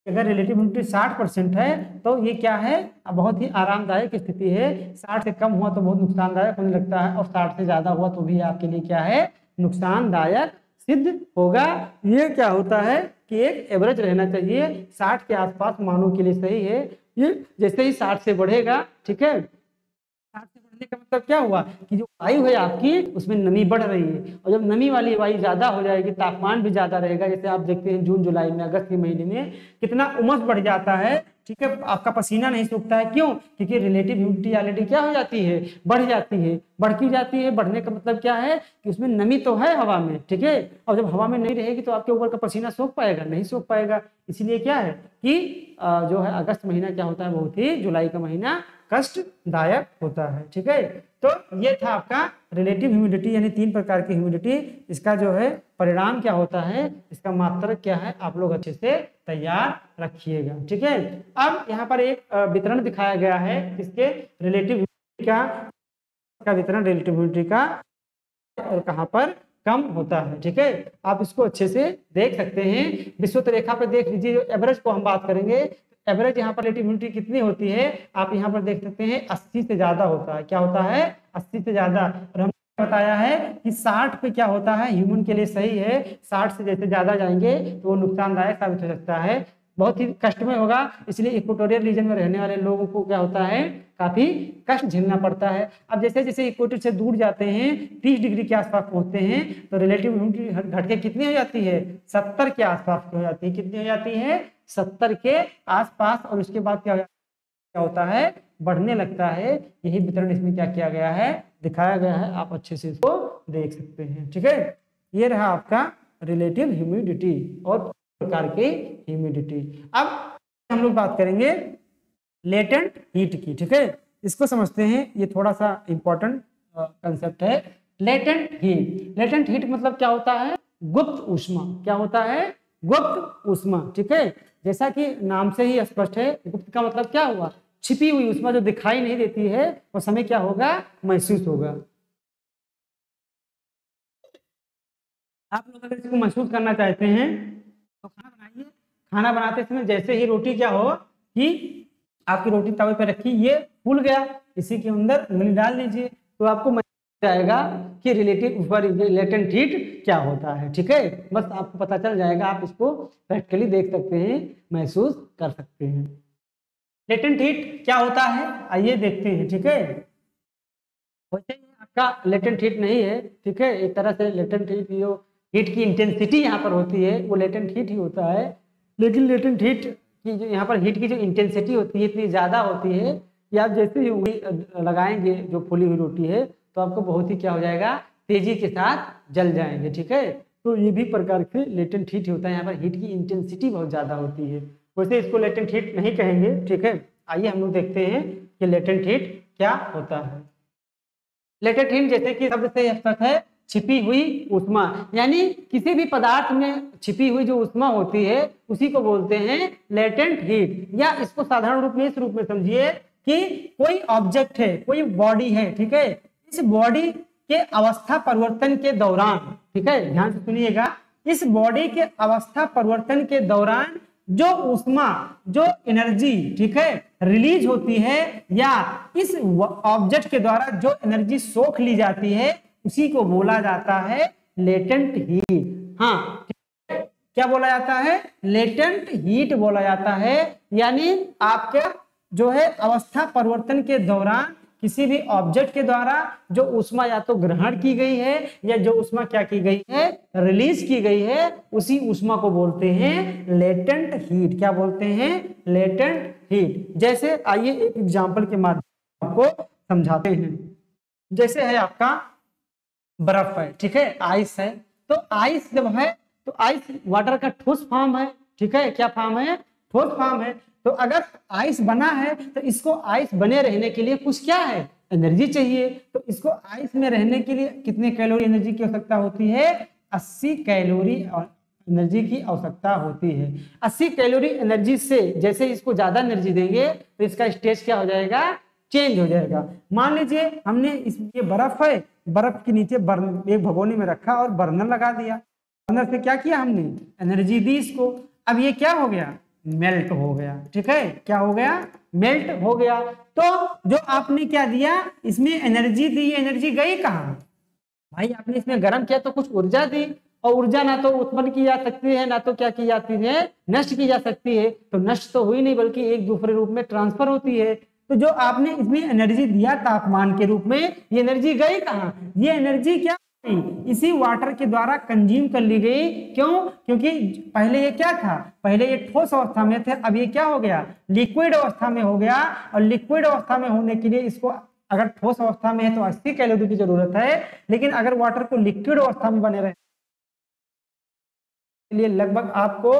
Speaker 1: अगर रिलेटिव ह्यूमिडिटी 60% है तो ये क्या है, बहुत ही आरामदायक स्थिति है। 60 से कम हुआ तो बहुत नुकसानदायक होने लगता है और 60 से ज्यादा हुआ तो भी आपके लिए क्या है, नुकसानदायक सिद्ध होगा। ये क्या होता है कि एक एवरेज रहना चाहिए, 60 के आसपास मानों के लिए सही है। ये जैसे ही 60 से बढ़ेगा, ठीक है, 60 से बढ़ने का मतलब क्या हुआ कि जो वायु है आपकी उसमें नमी बढ़ रही है, और जब नमी वाली वायु ज्यादा हो जाएगी तापमान भी ज्यादा रहेगा। जैसे आप देखते हैं जून जुलाई में, अगस्त के महीने में कितना उमस बढ़ जाता है। ठीक है, आपका पसीना नहीं सूखता है, क्यों, क्योंकि रिलेटिव ह्यूमिडिटी ऑलरेडी क्या हो जाती है, बढ़ जाती है। बढ़ क्यों जाती है, बढ़ने का मतलब क्या है कि उसमें नमी तो है हवा में। ठीक है, और जब हवा में नहीं रहेगी तो आपके ऊपर का पसीना सूख पाएगा, नहीं सूख पाएगा। इसीलिए क्या है कि जो है अगस्त महीना क्या होता है, बहुत ही, जुलाई का महीना कष्टदायक होता है। ठीक है, तो ये था आपका रिलेटिव ह्यूमिडिटी, यानी 3 प्रकार की ह्यूमिडिटी। इसका जो है परिणाम क्या होता है, इसका मात्रक क्या है, आप लोग अच्छे से तैयार रखिएगा। ठीक है, अब यहाँ पर एक वितरण दिखाया गया है किसके, रिलेटिव ह्यूमिडिटी का वितरण, रिलेटिव ह्यूमिडिटी का, और कहाँ पर कम होता है। ठीक है, आप इसको अच्छे से देख सकते हैं। विषुवत रेखा पर देख लीजिए, जो एवरेज को हम बात करेंगे, एवरेज यहाँ पर रिलेटिव ह्यूमिडिटी कितनी होती है, आप यहाँ पर देख सकते हैं 80 से ज्यादा होता है। क्या होता है, 80 से ज्यादा। और हमने बताया है कि 60 पे क्या होता है, ह्यूमन के लिए सही है। 60 से जैसे ज्यादा जाएंगे तो वो नुकसानदायक साबित हो सकता है, बहुत ही कष्टमय होगा। इसलिए इक्वेटोरियल रीजन में रहने वाले लोगों को क्या होता है, काफी कष्ट झेलना पड़ता है। अब जैसे जैसे इक्वेटर से दूर जाते हैं, 30 डिग्री के आसपास पहुंचते हैं, तो रिलेटिव ह्यूमिडिटी घट के कितनी हो जाती है, 70 के आसपास हो जाती है। कितनी हो जाती है, 70 के आसपास। और उसके बाद क्या होता है, बढ़ने लगता है। यही वितरण इसमें क्या किया गया है, दिखाया गया है, आप अच्छे से इसको देख सकते हैं। ठीक है, ये रहा आपका रिलेटिव ह्यूमिडिटी और प्रकार की ह्यूमिडिटी। अब हम लोग बात करेंगे लेटेंट हीट की। ठीक है, इसको समझते हैं, ये थोड़ा सा इंपॉर्टेंट कंसेप्ट है। लेटेंट हीट, लेटेंट हीट मतलब क्या होता है, गुप्त ऊष्मा। क्या होता है, गुप्त ऊष्मा। ठीक है, जैसा कि नाम से ही स्पष्ट है, गुप्त का मतलब क्या हुआ, छिपी हुई ऊष्मा जो दिखाई नहीं देती है, वो समय क्या होगा, महसूस होगा। आप लोग अगर इसको महसूस करना चाहते हैं तो खाना बनाइए। खाना बनाते समय जैसे ही रोटी क्या हो कि आपकी रोटी तवे पे रखी, ये फूल गया, इसी के अंदर उंगली डाल दीजिए तो आपको जाएगा कि लेटेंट हीट क्या होता है। ठीक है, बस आपको पता चल जाएगा, आप इसको प्रैक्टिकली देख सकते हैं, महसूस कर सकते हैं। लेटेंट हीट क्या होता है, आइए देखते हैं। ठीक है, वैसे आपका लेटेंट हीट नहीं है। ठीक है, एक तरह से लेटेंट हीट, जो हीट की इंटेंसिटी यहाँ पर होती है वो लेटेंट हीट ही होता है। लेकिन लेटेंट हीट की जो यहाँ पर हीट की जो इंटेंसिटी होती है इतनी ज़्यादा होती है कि आप जैसे ही उंगली लगाएंगे जो फूली हुई रोटी है तो आपको बहुत ही क्या हो जाएगा, तेजी के साथ जल जाएंगे। ठीक है, तो ये भी प्रकार के लेटेंट हीट होता है। यहाँ पर हीट की इंटेंसिटी बहुत ज़्यादा होती है, वैसे इसको लेटेंट हीट नहीं कहेंगे। ठीक है, आइए हम लोग देखते हैं कि लेटेंट हीट क्या होता है। लेटेंट हीट जैसे कि शब्द से स्पष्ट है, छिपी हुई ऊष्मा, यानी किसी भी पदार्थ में छिपी हुई जो ऊष्मा होती है उसी को बोलते हैं लेटेंट हीट। या इसको साधारण रूप में इस रूप में समझिए कि कोई ऑब्जेक्ट है, कोई बॉडी है। ठीक है, इस बॉडी के अवस्था परिवर्तन के दौरान, ठीक है, ध्यान से सुनिएगा, इस बॉडी के अवस्था परिवर्तन के दौरान जो ऊष्मा, जो एनर्जी, ठीक है, रिलीज होती है या इस ऑब्जेक्ट के द्वारा जो एनर्जी सोख ली जाती है उसी को बोला जाता है लेटेंट हीट। हाँ, क्या बोला जाता है, लेटेंट हीट बोला जाता है। यानी आपके जो है अवस्था परिवर्तन के दौरान किसी भी ऑब्जेक्ट के द्वारा जो ऊष्मा या तो ग्रहण की गई है या जो ऊष्मा क्या की गई है, रिलीज की गई है, उसी ऊष्मा को बोलते हैं लेटेंट हीट। क्या बोलते हैं? Latent heat. जैसे आइए एक एग्जांपल के माध्यम आपको समझाते हैं। जैसे है आपका बर्फ है, ठीक है, आइस है। तो आइस जब है तो आइस वाटर का ठोस फॉर्म है, ठीक है, क्या फॉर्म है? ठोस फॉर्म है। तो अगर आइस बना है तो इसको आइस बने रहने के लिए कुछ क्या है? एनर्जी चाहिए। तो इसको आइस में रहने के लिए कितने कैलोरी एनर्जी की आवश्यकता होती है? 80 कैलोरी एनर्जी की आवश्यकता होती है। 80 कैलोरी एनर्जी से जैसे इसको ज्यादा एनर्जी देंगे तो इसका स्टेज क्या हो जाएगा? चेंज हो जाएगा। मान लीजिए हमने ये बर्फ है, बर्फ के नीचे एक भगोनी में रखा और बर्नर लगा दिया। बर्नर से क्या किया हमने? एनर्जी दी इसको। अब ये क्या हो गया? मेल्ट हो गया, ठीक है, क्या हो गया? मेल्ट हो गया। तो जो आपने क्या दिया, इसमें एनर्जी दी, एनर्जी गई कहाँ? भाई आपने इसमें गर्म किया तो कुछ ऊर्जा दी, और ऊर्जा ना तो उत्पन्न की जा सकती है, ना तो क्या की जाती है? नष्ट की जा सकती है। तो नष्ट तो हुई नहीं, बल्कि एक दूसरे रूप में ट्रांसफर होती है। तो जो आपने इसमें एनर्जी दिया तापमान के रूप में, ये एनर्जी गई कहाँ? ये एनर्जी क्या इसी वाटर के द्वारा कंज्यूम कर ली गई। क्यों? क्योंकि पहले ये क्या था? पहले ये ठोस अवस्था में थे, अब ये क्या हो गया? लिक्विड अवस्था में हो गया। और लिक्विड अवस्था में होने के लिए इसको, अगर ठोस अवस्था में है तो 80 कैलोरी की जरूरत है, लेकिन अगर वाटर को लिक्विड अवस्था में बने रहे के लिए लगभग आपको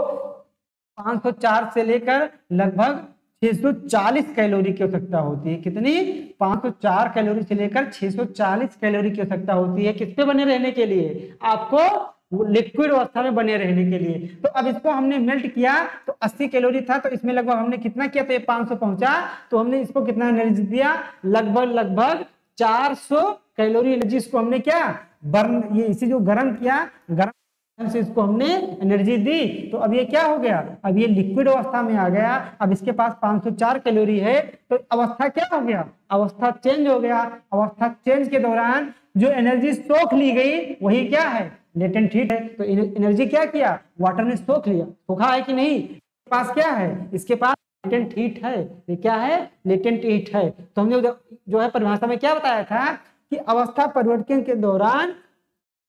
Speaker 1: 504 से लेकर लगभग 640 कैलोरी की आवश्यकता होती है। कितनी? 504 कैलोरी से लेकर 640 कैलोरी की आवश्यकता होती है। किस पे बने रहने के लिए? आपको लिक्विड अवस्था में बने रहने के लिए। तो अब इसको हमने मेल्ट किया तो 80 कैलोरी था, तो इसमें लगभग हमने कितना किया? तो ये 500 पहुंचा, तो हमने इसको कितना एनर्जी दिया? लगभग 400 कैलोरी एनर्जी इसको हमने क्या बर्न, ये इसे जो गर्म किया, गर्म से इसको हमने एनर्जी दी। तो अब ये क्या हो गया? अब ये लिक्विड अवस्था में आ गया। अब इसके पास 504 कैलोरी है, तो अवस्था क्या हो गया? अवस्था चेंज हो गया। अवस्था चेंज के दौरान जो एनर्जी सोख ली गई वही क्या है? लेटेंट हीट है। तो एनर्जी क्या किया? वाटर ने सोख लिया। सोखा है कि नहीं? इसके पास क्या है? इसके पास लेटेंट हीट है। ये क्या है? लेटेंट हीट है। तो हमने जो है परिभाषा में क्या बताया था कि अवस्था परिवर्तन के दौरान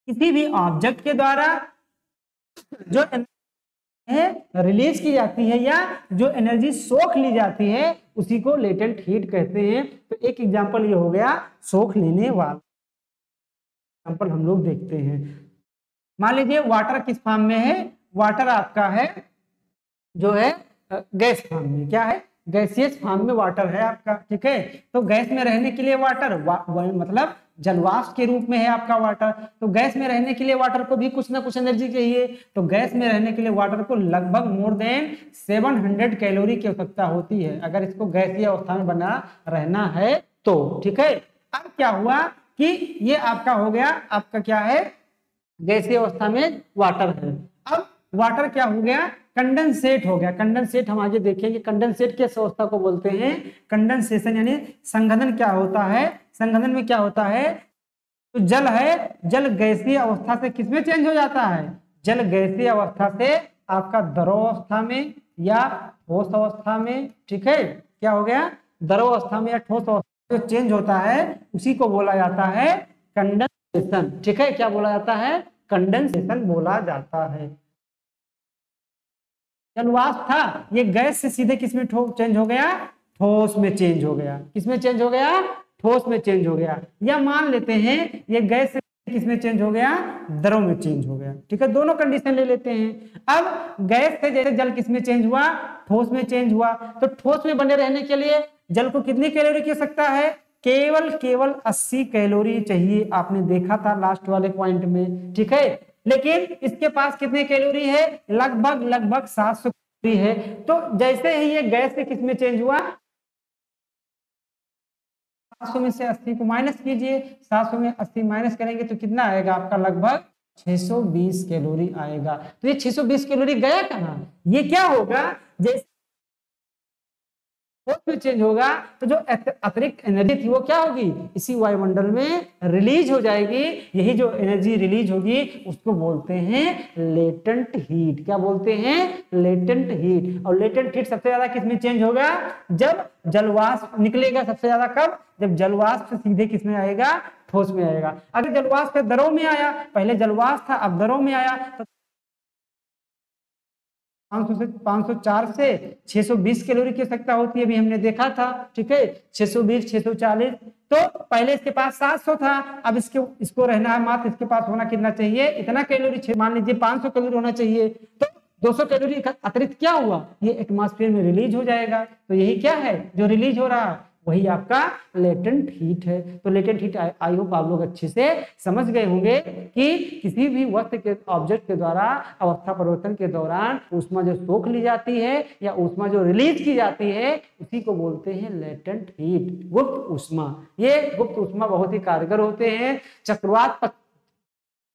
Speaker 1: किसी भी ऑब्जेक्ट के द्वारा जो एनर्जी रिलीज की जाती है या जो एनर्जी सोख ली जाती है उसी को लेटेंट हीट कहते हैं। तो एक एग्जांपल ये हो गया सोख लेने वाला। एग्जांपल हम लोग देखते हैं। मान लीजिए वाटर किस फॉर्म में है? वाटर आपका है जो है गैस फॉर्म में। क्या है? गैसियस फॉर्म में वाटर है आपका, ठीक है। तो गैस में रहने के लिए वाटर मतलब जलवाष्प के रूप में है आपका वाटर। तो गैस में रहने के लिए वाटर को भी कुछ ना कुछ एनर्जी चाहिए। तो गैस में रहने के लिए वाटर को लगभग मोर देन 700 कैलोरी की आवश्यकता होती है, अगर इसको गैसीय अवस्था में बना रहना है तो, ठीक है। अब क्या हुआ कि ये आपका हो गया, आपका क्या है? गैसीय अवस्था में वाटर है। अब वाटर क्या हो गया? कंडेंसेट हो गया। कंडेंसेट हम आगे देखेंगे। कंडेंसेट किस अवस्था को बोलते हैं? कंडेंसेशन यानी संघनन क्या होता है? संघनन में क्या होता है? तो जल है, जल गैसीय अवस्था से किसमें चेंज हो जाता है? जल गैसीय अवस्था से आपका द्रव अवस्था में या ठोस अवस्था में, ठीक है। क्या हो गया? द्रव अवस्था में या ठोस अवस्था में चेंज होता है, उसी को बोला जाता है कंडेंसेशन, ठीक है। क्या बोला जाता है? कंडेंसेशन बोला जाता है। जलवाष्प था, ये गैस से सीधे किसमें चेंज हो गया? ठोस में चेंज हो गया। किसमें चेंज हो गया? ठोस में चेंज हो गया। या मान लेते हैं ये गैस से किसमें चेंज हो गया? द्रव में चेंज हो गया, ठीक है। दोनों कंडीशन ले लेते हैं। अब गैस से जैसे जल किसमें चेंज हुआ? ठोस में चेंज हुआ। तो ठोस में बने रहने के लिए जल को कितनी कैलोरी की आवश्यकता है? केवल 80 कैलोरी चाहिए। आपने देखा था लास्ट वाले पॉइंट में, ठीक है। लेकिन इसके पास कितने कैलोरी है? लगभग 700 कैलोरी है। तो जैसे ही ये गैस से किसमें चेंज हुआ? 700 में से 80 को माइनस कीजिए। 700 में 80 माइनस करेंगे तो कितना आएगा आपका? लगभग 620 कैलोरी आएगा। तो ये 620 कैलोरी गया कहाँ? ये क्या होगा? जैसे में चेंज होगा तो जो अतिरिक्त एनर्जी थी वो क्या होगी, इसी वायुमंडल में रिलीज हो जाएगी। यही जो एनर्जी रिलीज होगी उसको बोलते हैं लेटेंट हीट। क्या बोलते हैं, लेटेंट हीट। और लेटेंट हीट सबसे ज्यादा किसमें चेंज होगा, जब जलवाष्प निकलेगा। सबसे ज्यादा कब, जब जलवाष्प सीधे किसमें आएगा, ठोस में आएगा। अगर जलवाष्प द्रव में आया, पहले जलवाष्प था अब द्रव में आया, तो 504 से 620 कैलोरी की आवश्यकता होती है, अभी हमने देखा था। ठीक है, 620 640, तो पहले इसके पास 700 था, अब इसको रहना है मात्र, इसके पास होना कितना चाहिए, इतना कैलोरी, मान लीजिए 500 कैलोरी होना चाहिए। तो 200 कैलोरी अतिरिक्त क्या हुआ, ये एटमॉस्फेयर में रिलीज हो जाएगा। तो यही क्या है जो रिलीज हो रहा है, वही आपका लेटेंट हीट है। तो लेटेंट हीट आई होप आप लोग अच्छे से समझ गए होंगे कि किसी भी वस्तु के ऑब्जेक्ट के द्वारा अवस्था परिवर्तन के दौरान ऊष्मा जो सोख ली जाती है या ऊष्मा जो रिलीज की जाती है उसी को बोलते हैं लेटेंट हीट, गुप्त ऊष्मा। ये गुप्त ऊष्मा बहुत ही कारगर होते हैं।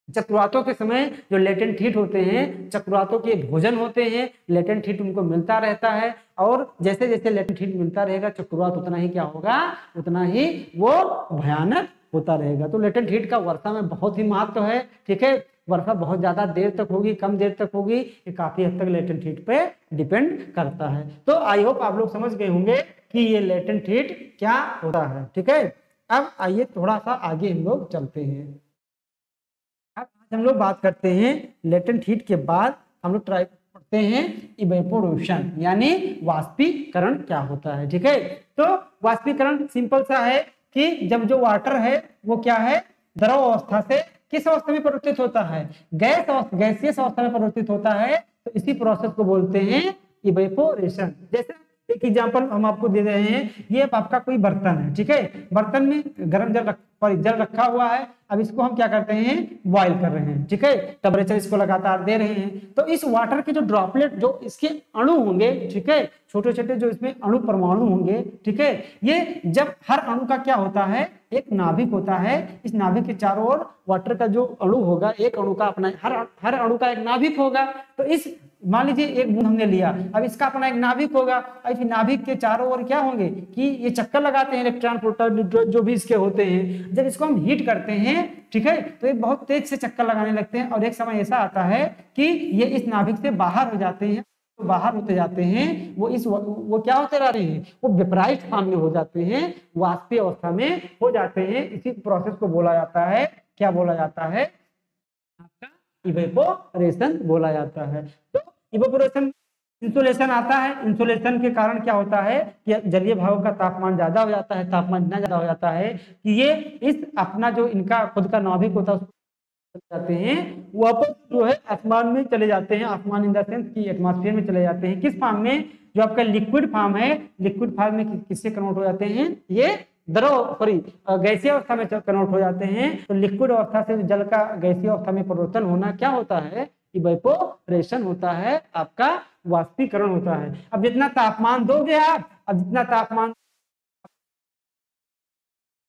Speaker 1: चक्रवातों के समय जो लेटेंट हीट होते हैं, चक्रवातों के भोजन होते हैं, लेटेंट हीट उनको मिलता रहता है। और जैसे जैसे लेटेंट हीट मिलता रहेगा चक्रवात उतना ही क्या होगा, उतना ही वो भयानक होता रहेगा। तो लेटेंट हीट का वर्षा में बहुत ही महत्व है। ठीक है, वर्षा बहुत ज्यादा देर तक होगी, कम देर तक होगी, ये काफी हद तक लेटेंट हीट पे डिपेंड करता है। तो आई होप आप लोग समझ गए होंगे कि ये लेटेंट हीट क्या होता है। ठीक है, अब आइए थोड़ा सा आगे हम लोग चलते हैं। हम लोग बात करते हैं लेटेंट हीट के बाद हम लोग ट्राई करते हैं इवेपोरेशन, यानी वाष्पीकरण क्या होता है। ठीक है, तो वाष्पीकरण सिंपल सा है कि जब जो वाटर है वो क्या है, द्रव अवस्था से किस अवस्था में परिवर्तित होता है, गैसीय अवस्था में परिवर्तित होता है। तो इसी प्रोसेस को बोलते हैं इवेपोरेशन। जैसे एक एग्जांपल हम आपको दे रहे हैं, ये आपका कोई बर्तन है। ठीक है, बर्तन में गर्म जल रखा हुआ है, अब इसको हम क्या करते हैं, बॉईल कर रहे हैं। ठीक है, टेम्परेचर इसको लगातार दे रहे हैं। तो इस वाटर के जो ड्रॉपलेट, जो इसके अणु होंगे, ठीक है, छोटे छोटे जो इसमें अणु परमाणु होंगे, ठीक है, ये जब हर अणु का क्या होता है, एक नाभिक होता है। इस नाभिक के चारों ओर वाटर का जो अणु होगा, एक अणु का अपना, हर अणु का एक नाभिक होगा। तो इस मान लीजिए एक बूंद हमने लिया, अब इसका अपना एक नाभिक होगा। अब नाभिक के चारों ओर क्या होंगे कि ये चक्कर लगाते हैं, इलेक्ट्रॉन प्रोटॉन जो भी इसके होते हैं। जब इसको हम हीट करते हैं, ठीक है, तो ये बहुत तेज से चक्कर लगाने लगते हैं और एक समय ऐसा आता है कि ये इस नाभिक से बाहर हो जाते हैं। तो बाहर होते जाते हैं वो क्या होते रह रहे हैं, वो वेपराइज्ड फॉर्म में हो जाते हैं, वाष्पीय अवस्था में हो जाते हैं। इसी प्रोसेस को बोला जाता है, क्या बोला जाता है, आपका इवेपोरेशन बोला जाता है। तो इवेपोरेशन, इंसोलेशन आता है। इंसोलेशन के कारण क्या होता है कि जलीय भागों का तापमान ज्यादा हो जाता है। तापमान इतना ज्यादा हो जाता है कि ये इस अपना जो इनका खुद का नाभिक होता है जाते हैं, वापस जो है आसमान में चले जाते हैं। आसमान इन द सेंस की एटमॉस्फेयर में चले जाते हैं। किस फॉर्म में, जो आपका लिक्विड फॉर्म है, लिक्विड फॉर्म में किससे कन्वर्ट हो जाते हैं, ये गैसीय अवस्था में कन्वर्ट हो जाते हैं। तो लिक्विड अवस्था से जल का गैसीय अवस्था में परिवर्तन होना क्या होता है, इवेपोरेशन होता है, आपका वाष्पीकरण होता है। अब जितना तापमान दोगे आप, अब जितना तापमान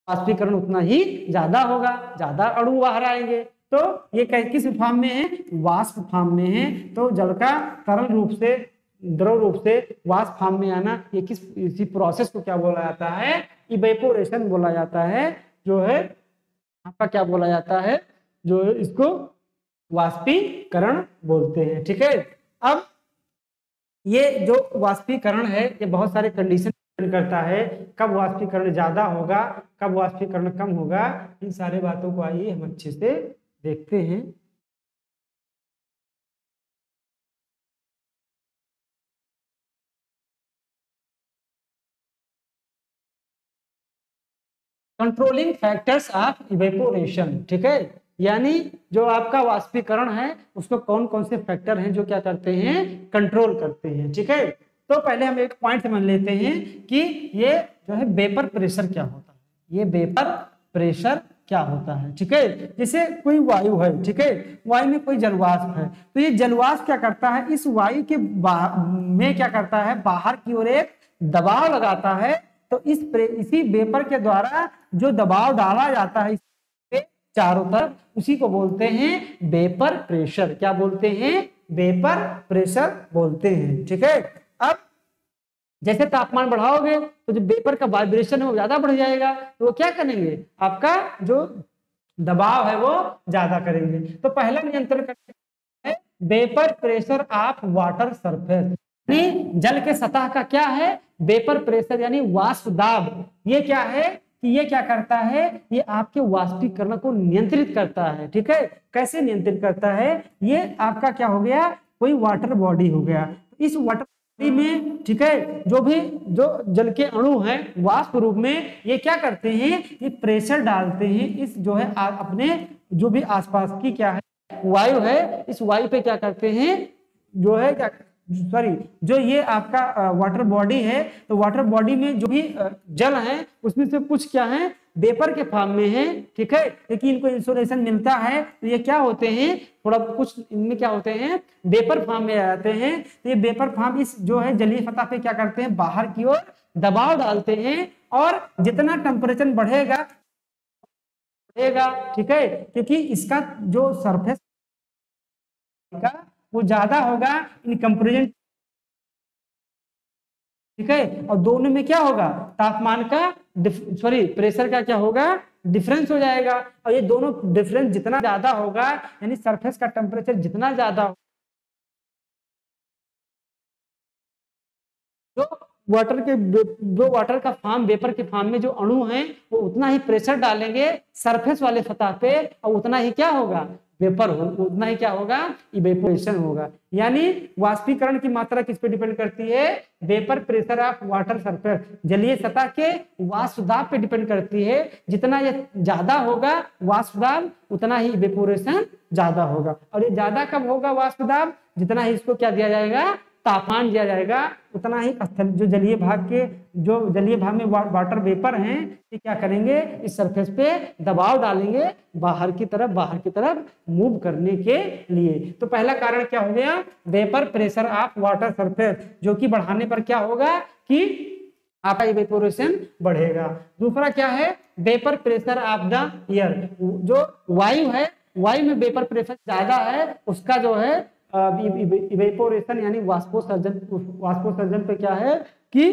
Speaker 1: वाष्पीकरण उतना ही ज्यादा होगा, ज्यादा अणु बाहर आएंगे। तो ये किस फॉर्म में है, वाष्प फॉर्म में है। तो जल का तरल रूप से द्रव रूप से वाष्प फॉर्म में आना, ये इसी प्रोसेस को क्या बोला जाता है, इवेपोरेशन बोला जाता है। जो है आपका क्या बोला जाता है, जो इसको वाष्पीकरण बोलते हैं। ठीक है, अब ये जो वाष्पीकरण है ये बहुत सारे कंडीशन करता है, कब वाष्पीकरण ज्यादा होगा, कब वाष्पीकरण कम होगा। इन सारे बातों को आइए हम अच्छे से देखते हैं। Controlling factors of evaporation. ठीक है, यानी जो आपका वाष्पीकरण है उसको कौन कौन से फैक्टर हैं जो क्या करते हैं, कंट्रोल करते हैं। ठीक है, तो पहले हम एक पॉइंट समझ लेते हैं कि ये जो है वेपर प्रेशर क्या होता है। ये वेपर प्रेशर क्या होता है, ठीक है, जैसे कोई वायु है, ठीक है, वायु में कोई जलवाष्प है, तो ये जलवाष्प क्या करता है, इस वायु के में क्या करता है, बाहर की ओर एक दबाव लगाता है। तो इसी वेपर के द्वारा जो दबाव डाला जाता है चारों तरफ, उसी को बोलते हैं वेपर प्रेशर। क्या बोलते हैं, वेपर प्रेशर बोलते हैं। ठीक है, अब जैसे तापमान बढ़ाओगे तो जो वेपर का वाइब्रेशन है वो ज्यादा बढ़ जाएगा, तो वो क्या करेंगे, आपका जो दबाव है वो ज्यादा करेंगे। तो पहला नियंत्रण करना है vapour pressure of water surface, यानी जल के सतह का क्या है, वेपर प्रेशर यानी वाष्प दाब। ये क्या है कि ये क्या करता है, ये आपके वाष्पीकरण को नियंत्रित करता है। ठीक है, कैसे नियंत्रित करता है, ये आपका क्या हो गया, कोई वाटर बॉडी हो गया, इस वाटर बॉडी में, ठीक है, जो जल के अणु हैं वाष्प रूप में, ये क्या करते हैं, ये प्रेशर डालते हैं इस जो है अपने जो भी आसपास की क्या है वायु है, इस वायु पे क्या करते हैं, जो है क्या, सॉरी, जो ये आपका वाटर बॉडी है, तो वाटर बॉडी में जो भी जल है उसमें से कुछ क्या है वेपर के फॉर्म में है। ठीक है, लेकिन इनको इंसोलेशन मिलता है तो ये क्या होते हैं, थोड़ा कुछ इनमें क्या होते हैं वेपर फॉर्म में आ जाते हैं। तो ये वेपर फॉर्म इस जो है जलीय सतह पे क्या करते हैं, बाहर की ओर दबाव डालते हैं, और जितना टेम्परेचर बढ़ेगा, ठीक है, क्योंकि इसका जो सरफेस का वो ज्यादा होगा इन कंपेरिजन। ठीक है, और दोनों में क्या होगा, तापमान का सॉरी प्रेशर का क्या होगा, डिफरेंस हो जाएगा, और ये दोनों डिफरेंस जितना ज्यादा होगा, यानी सरफेस का टेम्परेचर जितना ज्यादा होगा, जो वाटर का फॉर्म, वेपर के फॉर्म में जो अणु हैं वो उतना ही प्रेशर डालेंगे सरफेस वाले सतह पे, और उतना ही क्या होगा, वेपर हो, उतना ही क्या होगा, इवेपोरेशन होगा। यानी वाष्पीकरण की मात्रा किस पे डिपेंड करती है, vapour pressure of water surface, जलीय सतह के वाष्प दाब पे डिपेंड करती है। जितना ये ज्यादा होगा वाष्प दाब, उतना ही इवेपोरेशन ज्यादा होगा। और ये ज्यादा कब होगा वाष्प दाब, जितना ही इसको क्या दिया जाएगा, तापमान दिया जाएगा, उतना ही स्थल जो जलीय भाग के जो जलीय भाग में वाटर वेपर हैं, ये क्या करेंगे, इस सरफेस पे दबाव डालेंगे बाहर की तरफ मूव करने के लिए। तो पहला कारण क्या हो गया, vapour pressure of water surface, जो कि बढ़ाने पर क्या होगा कि आपका इवेपोरेशन बढ़ेगा। दूसरा क्या है, vapour pressure of the air, जो वायु है, वायु में वेपर प्रेशर ज्यादा है, उसका जो है इवेपोरेशन यानी वाष्पोत्सर्जन पे क्या है कि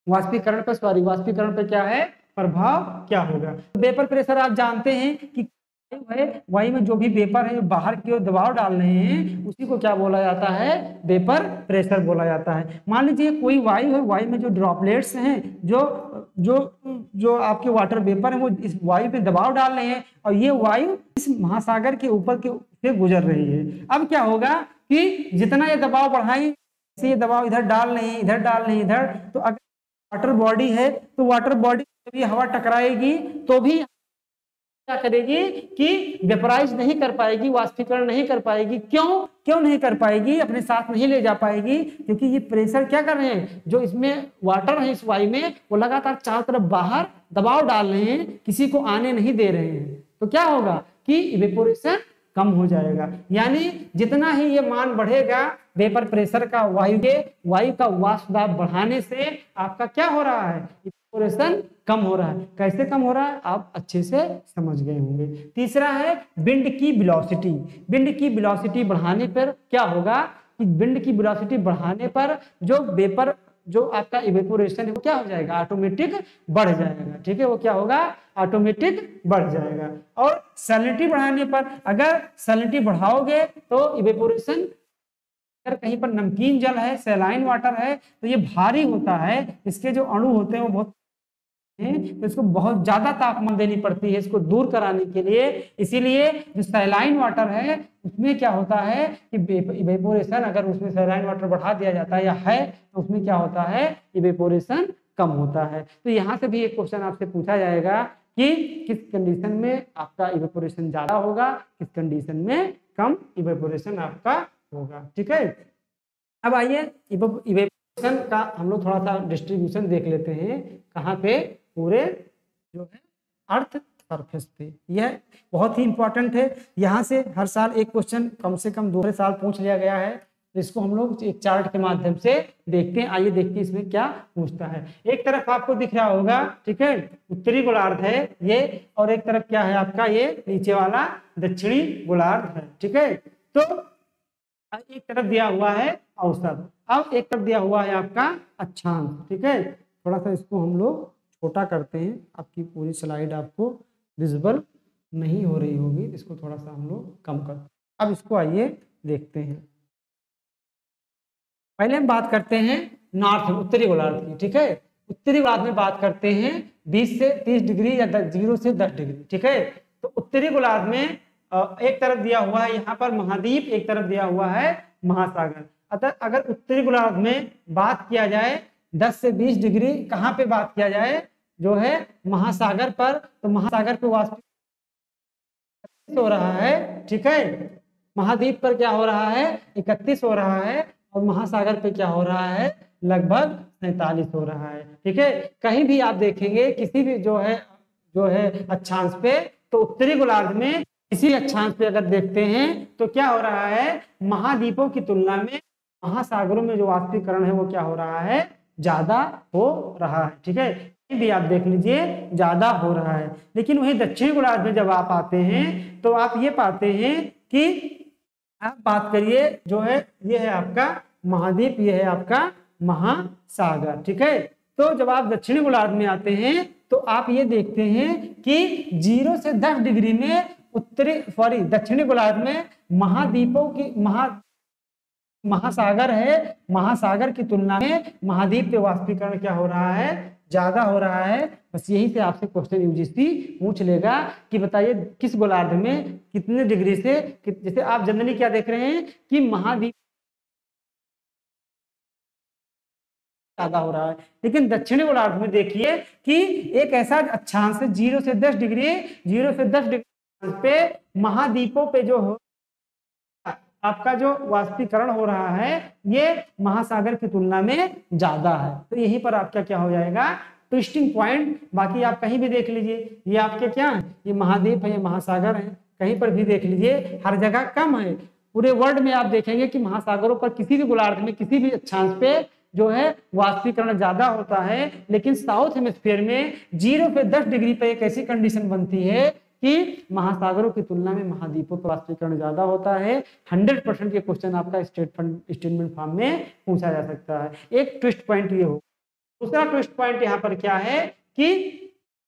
Speaker 1: वाष्पीकरण पे क्या है, प्रभाव क्या होगा। वेपर प्रेशर आप जानते हैं कि वायु में जो भी वेपर है बाहर की ओर दबाव डाल रहे हैं, उसी को क्या बोला जाता है, वेपर प्रेशर बोला जाता है। मान लीजिए कोई वायु है, वायु में जो ड्रॉपलेट्स हैं, जो आपके वाटर वेपर है, वो इस वायु पे दबाव डाल रहे हैं, और ये वायु इस महासागर के ऊपर से गुजर रही है। अब क्या होगा कि जितना ये दबाव बढ़ाएं, ये दबाव इधर डाल नहीं, इधर, तो अगर वाटर बॉडी है तो वाटर बॉडी जब हवा टकराएगी तो भी क्या करेगी कि वेपराइज नहीं कर पाएगी, वाष्पीकरण नहीं कर पाएगी। क्यों नहीं कर पाएगी, अपने साथ नहीं ले जा पाएगी, क्योंकि ये प्रेशर क्या कर रहे हैं, जो इसमें वाटर है इस वायु में, वो लगातार चारों तरफ बाहर दबाव डाल रहे हैं, किसी को आने नहीं दे रहे हैं। तो क्या होगा कि इवेपोरेशन कम हो जाएगा। यानी जितना ही ये मान बढ़ेगा वेपर प्रेशर का, वायु का वाष्प दाब बढ़ाने से आपका क्या हो रहा है, इवेपोरेशन कम हो रहा है। कैसे कम हो रहा है आप अच्छे से समझ गए होंगे। तीसरा है विंड की वेलोसिटी। विंड की वेलोसिटी बढ़ाने पर क्या होगा कि विंड की वेलोसिटी बढ़ाने पर जो वेपर, जो आपका इवेपोरेशन है वो क्या हो जाएगा, ऑटोमेटिक बढ़ जाएगा। ठीक है, वो क्या होगा, ऑटोमेटिक बढ़ जाएगा। और सैलिनिटी बढ़ाने पर, अगर सैलिनिटी बढ़ाओगे तो इवेपोरेशन, अगर कहीं पर नमकीन जल है, सैलाइन वाटर है, तो ये भारी होता है, इसके जो अणु होते हैं वो बहुत, तो इसको बहुत ज्यादा तापमान देनी पड़ती है इसको दूर कराने के लिए। इसीलिए जो सैलाइन वाटर है उसमें क्या होता है कि इवेपोरेशन, अगर उसमें सैलाइन वाटर बढ़ा दिया जाता है या है, तो उसमें क्या होता है, इवेपोरेशन कम होता है। तो यहाँ से भी एक क्वेश्चन आपसे पूछा जाएगा कि किस कंडीशन में आपका इवेपोरेशन ज्यादा होगा, किस कंडीशन में कम इवेपोरेशन आपका होगा। ठीक है, अब आइए इवेपोरेशन का हम लोग थोड़ा सा डिस्ट्रीब्यूशन देख लेते हैं, कहाँ पे, पूरे जो है अर्थ सरफेस पे। यह बहुत ही इंपॉर्टेंट है, यहाँ से हर साल एक क्वेश्चन कम से कम दूसरे साल पूछ लिया गया है। तो इसको हम लोग एक चार्ट के माध्यम से देखते हैं। आइए देखते हैं इसमें क्या पूछता है। एक तरफ आपको दिख रहा होगा, ठीक है, उत्तरी गोलार्ध है ये, और एक तरफ क्या है आपका, ये नीचे वाला दक्षिणी गोलार्ध है। ठीक है, तो एक तरफ दिया हुआ है औसत, अब एक तरफ दिया हुआ है आपका अक्षांश। ठीक है, थोड़ा सा इसको हम लोग छोटा करते हैं, आपकी पूरी स्लाइड आपको विजिबल नहीं हो रही होगी, इसको थोड़ा सा हम लोग कम कर। अब इसको आइए देखते हैं। पहले हम बात करते हैं नॉर्थ उत्तरी गोलार्ध की। ठीक है, उत्तरी गोलार्ध में बात करते हैं 20 से 30 डिग्री या 0 से 10 डिग्री। ठीक है, तो उत्तरी गोलार्ध में एक तरफ दिया हुआ है यहाँ पर महाद्वीप, एक तरफ दिया हुआ है महासागर। अतः अगर उत्तरी गोलार्ध में बात किया जाए 10 से 20 डिग्री, कहाँ पे बात किया जाए, जो है महासागर पर, तो महासागर पे वाष्प हो रहा है। ठीक है, महाद्वीप पर क्या हो रहा है, 31 हो रहा है, और महासागर पे क्या हो रहा है, लगभग 47 हो रहा है। ठीक है, कहीं भी आप देखेंगे किसी भी जो है अक्षांश पे, तो उत्तरी गोलार्ध में इसी अक्षांश पे अगर देखते हैं तो क्या हो रहा है, महाद्वीपों की तुलना में महासागरों में जो वाष्पीकरण है वो क्या हो रहा है, ज्यादा हो रहा है। ठीक है, भी आप देख लीजिए ज्यादा हो रहा है। लेकिन वही दक्षिणी गोलार्ध में जब आप आते हैं तो आप ये पाते हैं कि आप बात करिए, जो है ये है आपका महाद्वीप, ये है आपका महासागर। ठीक है, तो जब आप दक्षिणी गोलार्ध में आते हैं तो आप ये देखते हैं कि 0 से 10 डिग्री में दक्षिणी गोलार्ध में महाद्वीपों की महासागर है, महासागर की तुलना में महाद्वीप पे वाष्पीकरण क्या हो रहा है, ज्यादा हो रहा है। बस यही से आपसे क्वेश्चन यूजीसी पूछ लेगा कि बताइए किस गोलार्ध में कितने डिग्री से, जैसे आप जनरली क्या देख रहे हैं कि महाद्वीप ज्यादा हो रहा है, लेकिन दक्षिणी गोलार्ध में देखिए कि एक ऐसा अक्षांश है 0 से 10 डिग्री, 0 से 10 डिग्री पे महाद्वीपों पे जो हो आपका जो वाष्पीकरण हो रहा है ये महासागर की तुलना में ज्यादा है। तो यहीं पर आपका क्या हो जाएगा, ट्विस्टिंग पॉइंट। बाकी आप कहीं भी देख लीजिए, ये आपके क्या है, ये महाद्वीप है, ये महासागर है, कहीं पर भी देख लीजिए हर जगह कम है। पूरे वर्ल्ड में आप देखेंगे कि महासागरों पर किसी भी गोलार्ध में किसी भी अक्षांश पे जो है वाष्पीकरण ज्यादा होता है, लेकिन साउथ हेमिस्फीयर में 0 से 10 डिग्री पर एक ऐसी कंडीशन बनती है कि महासागरों की तुलना में महाद्वीपों पर वाष्पीकरण ज्यादा होता है। 100% ये क्वेश्चन आपका स्टेटमेंट फॉर्म में पूछा जा सकता है। एक ट्विस्ट पॉइंट ये हो। दूसरा ट्विस्ट पॉइंट यहाँ पर क्या है कि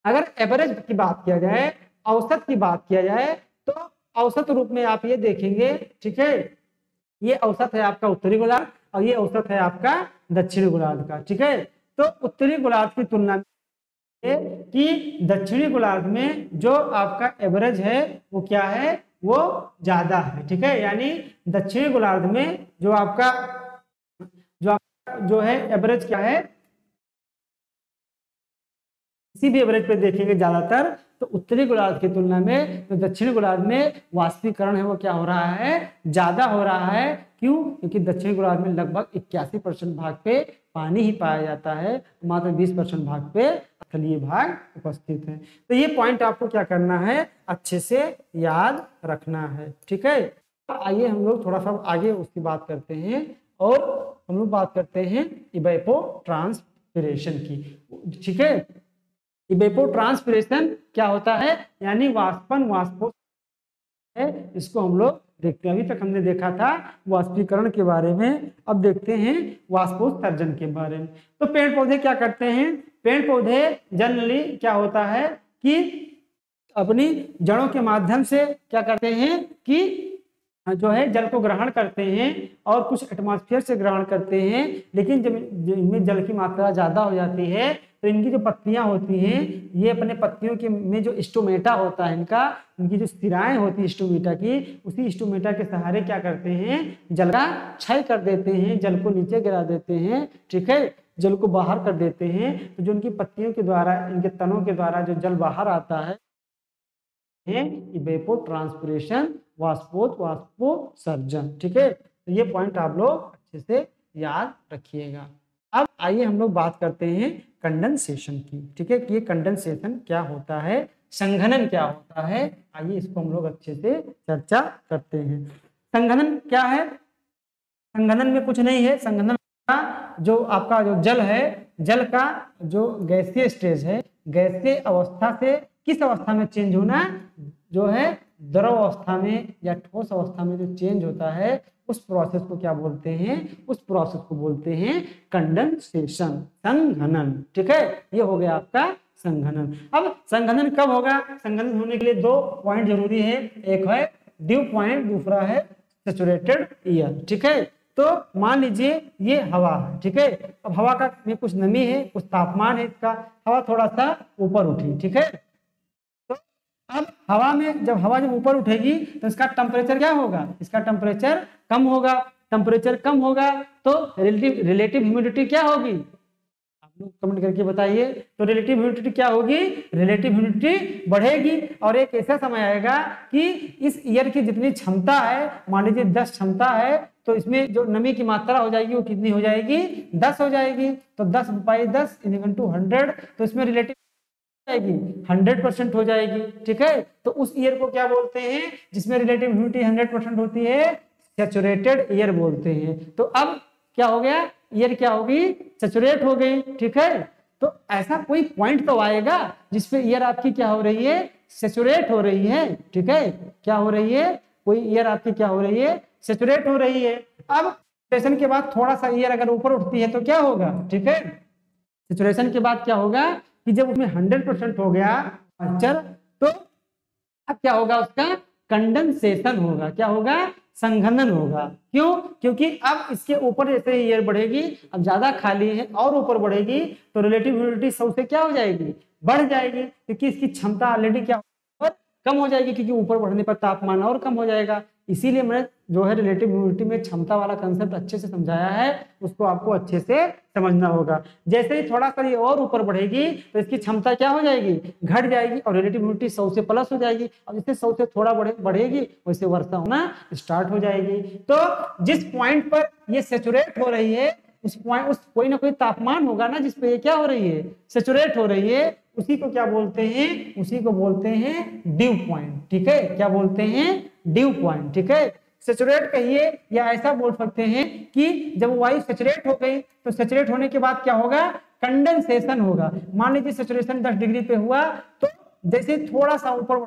Speaker 1: अगर एवरेज की बात किया जाए, औसत की बात किया जाए, तो औसत रूप में आप ये देखेंगे। ठीक है, ये औसत है आपका उत्तरी गोलार्ध और ये औसत है आपका दक्षिणी गोलार्ध का। ठीक है, तो उत्तरी गोलार्ध की तुलना में कि दक्षिणी गोलार्ध में जो आपका एवरेज है वो क्या है, वो ज्यादा है। ठीक है, यानी दक्षिणी गोलार्ध में जो आपका जो है एवरेज क्या है, किसी भी एवरेज पे देखेंगे ज्यादातर, तो उत्तरी गोलार्ध की तुलना में तो दक्षिणी गोलार्ध में वाष्पीकरण है वो क्या हो रहा है, ज्यादा हो रहा है। क्यों, क्योंकि दक्षिणी गोलार्ध में लगभग 81% भाग पे पानी ही पाया जाता है, मात्र 20% भाग पे स्थलीय भाग उपस्थित है। तो ये पॉइंट आपको क्या करना है, अच्छे से याद रखना है। ठीक है, आइए हम लोग थोड़ा सा आगे उसकी बात करते हैं, और हम लोग बात करते हैं इवेपोट्रांसपिरेशन की। ठीक है, इवेपोट्रांसपिरेशन क्या होता है, यानी वाष्पन वाष्पोत्सर्जन है, इसको हम लोग देखते हैं। अभी तक हमने देखा था वाष्पीकरण के बारे में, अब देखते हैं वाष्पोत्सर्जन के बारे में। तो पेड़ पौधे क्या करते हैं, पेड़ पौधे जनरली क्या होता है कि अपनी जड़ों के माध्यम से क्या करते हैं कि जो है जल को ग्रहण करते हैं, और कुछ एटमॉस्फेयर से ग्रहण करते हैं। लेकिन जब इनमें जल की मात्रा ज्यादा हो जाती है तो इनकी जो पत्तियां होती हैं, ये अपने पत्तियों के में जो स्टोमेटा होता है इनकी जो सिराएं होती है स्टोमेटा की, उसी स्टोमेटा के सहारे क्या करते हैं, जल का क्षय कर देते हैं, जल को नीचे गिरा देते हैं। ठीक है, जल को बाहर कर देते हैं। तो जो इनकी पत्तियों के द्वारा, इनके तनों के द्वारा जो जल बाहर आता है, इवेपोट्रांसपिरेशन, वाष्पोत्सर्जन। ठीक है, तो ये पॉइंट आप लोग अच्छे से याद रखिएगा। अब आइए हम लोग बात करते हैं कंडेंसेशन की। ठीक है, कि ये कंडेंसेशन क्या होता है, संघनन क्या होता है, आइए इसको हम लोग अच्छे से चर्चा करते हैं। संघनन क्या है, संघनन में कुछ नहीं है। संघनन का जो आपका जो जल है, जल का जो गैसीय स्टेज है, गैसीय अवस्था से किस अवस्था में चेंज होना, जो है द्रव अवस्था में या ठोस अवस्था में जो चेंज होता है उस प्रोसेस को क्या बोलते हैं, उस प्रोसेस को बोलते हैं कंडेंसेशन, संघनन। ठीक है, ये हो गया आपका संघनन। अब संघनन कब होगा? संघनन होने के लिए दो पॉइंट जरूरी है, एक है ड्यू पॉइंट, दूसरा है सैचुरेटेड एयर। ठीक है, तो मान लीजिए ये हवा है। ठीक है, अब हवा का में कुछ नमी है, कुछ तापमान है इसका, हवा थोड़ा सा ऊपर उठी। ठीक है, तो अब हवा में जब हवा जब ऊपर उठेगी तो इसका टेम्परेचर क्या होगा? इसका टेम्परेचर कम होगा। टेम्परेचर कम होगा तो रिलेटिव ह्यूमिडिटी क्या होगी? आप लोग कमेंट करके बताइए। तो रिलेटिव ह्यूमिडिटी क्या होगी? रिलेटिव ह्यूमिडिटी बढ़ेगी। और एक ऐसा समय आएगा कि इस ईयर की जितनी क्षमता है, मान लीजिए 10 क्षमता है, तो इसमें जो नमी की मात्रा हो जाएगी वो कितनी हो जाएगी? 10 हो जाएगी। तो 10/10 × 100, तो इसमें रिलेटिव जाएगी 100% हो जाएगी। ठीक है, तो उस ईयर को क्या बोलते हैं जिसमें रिलेटिव ह्यूमिडिटी 100% होती है? सैचुरेटेड ईयर बोलते हैं। तो अब क्या हो गया? ईयर क्या होगी? सैचुरेट हो गई। ठीक है, तो ऐसा कोई पॉइंट तो आएगा जिसपे ईयर आपकी क्या हो रही है? सैचुरेट हो रही है। ठीक है, क्या हो रही है? कोई ईयर आपकी क्या हो रही है? सैचुरेट हो रही है। अब सैचुरेशन के बाद थोड़ा सा ईयर अगर ऊपर उठती है तो क्या होगा? ठीक है, सैचुरेशन के बाद क्या होगा कि जब उसमें 100% हो गया मॉइस्चर, तो अब क्या होगा? उसका कंडेंसेशन होगा। क्या होगा? संघनन होगा। क्यों? क्योंकि अब इसके ऊपर जैसे ही एयर बढ़ेगी, अब ज्यादा खाली है और ऊपर बढ़ेगी तो रिलेटिव ह्यूमिडिटी 100 से क्या हो जाएगी? बढ़ जाएगी, क्योंकि इसकी क्षमता ऑलरेडी क्या और कम हो जाएगी, क्योंकि ऊपर बढ़ने पर तापमान और कम हो जाएगा। इसीलिए मैंने जो है रिलेटिव ह्यूमिडिटी में क्षमता वाला कंसेप्ट अच्छे से समझाया है, उसको आपको अच्छे से समझना होगा। जैसे ही थोड़ा सा ये और ऊपर बढ़ेगी तो इसकी क्षमता क्या हो जाएगी? घट जाएगी और रिलेटिव ह्यूमिडिटी 100 से प्लस हो जाएगी। और जैसे 100 से थोड़ा बढ़ेगी वैसे वर्षा होना स्टार्ट हो जाएगी। तो जिस पॉइंट पर ये सैचुरेट हो रही है उस पॉइंट, उस कोई ना कोई तापमान होगा ना जिसपे ये क्या हो रही है? सैचुरेट हो रही है। उसी को क्या बोलते हैं? उसी को बोलते हैं ड्यू पॉइंट। ठीक है, क्या बोलते हैं? Due point. ठीक है, सैचुरेट कहिए या ऐसा बोल सकते हैं कि जब वायु सैचुरेट हो गई तो सैचुरेट होने के बाद क्या होगा? कंडेंसेशन होगा। मान लीजिए सैचुरेशन 10 डिग्री पे हुआ, तो जैसे थोड़ा सा ऊपर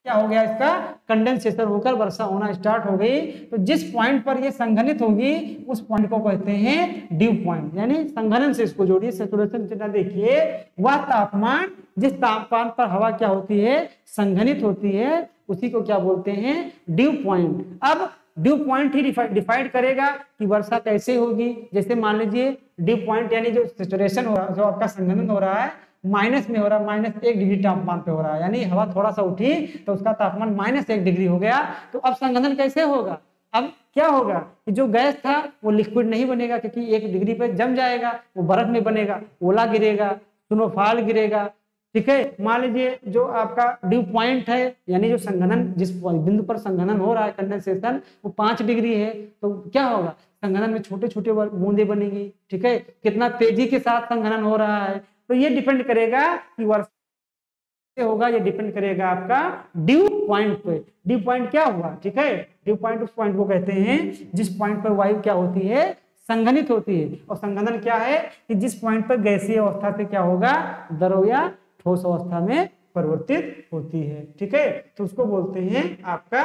Speaker 1: क्या हो गया? इसका कंडेंसेशन होकर वर्षा होना स्टार्ट हो गई। तो जिस पॉइंट पर ये संघनित होगी उस पॉइंट को कहते हैं ड्यू पॉइंट, यानी संघनन से इसको जोड़िए। सैचुरेशन चिन्ह देखिए, वह तापमान जिस तापमान पर हवा क्या होती है? संघनित होती है, उसी को क्या बोलते हैं? Due point. अब ड्यू पॉइंट ही डिफाइड करेगा कि वर्षा कैसे होगी। जैसे मान लीजिए ड्यू पॉइंट यानी जो सैचुरेशन हो रहा है, जो आपका संघनन हो रहा है माइनस में हो रहा है, -1 डिग्री तापमान पे हो रहा है, यानी हवा थोड़ा सा उठी तो उसका तापमान -1 डिग्री हो गया। तो अब संघनन कैसे होगा? अब क्या होगा कि जो गैस था वो लिक्विड नहीं बनेगा, क्योंकि 1 डिग्री पे जम जाएगा, वो बर्फ में बनेगा, ओला गिरेगा, स्नोफॉल गिरेगा। ठीक है, मान लीजिए जो आपका ड्यू पॉइंट है यानी जो संघनन, जिस बिंदु पर संघनन हो रहा है कंडेंसेशन, वो 5 डिग्री है, तो क्या होगा? संघनन में छोटे छोटे बूंदे बनेगी। ठीक है, कितना तेजी के साथ संघनन हो रहा है, तो ये डिपेंड करेगा कि वर्षा होगा, ये डिपेंड करेगा आपका ड्यू पॉइंट पे। ड्यू पॉइंट क्या हुआ? ठीक है, ड्यू पॉइंट उस पॉइंट को कहते हैं जिस पॉइंट पर वायु क्या होती है? संघनित होती है। और संघनन क्या है कि जिस पॉइंट पर गैसीय अवस्था से क्या होगा? द्रव या ठोस अवस्था में परिवर्तित होती है। ठीक है, तो उसको बोलते हैं आपका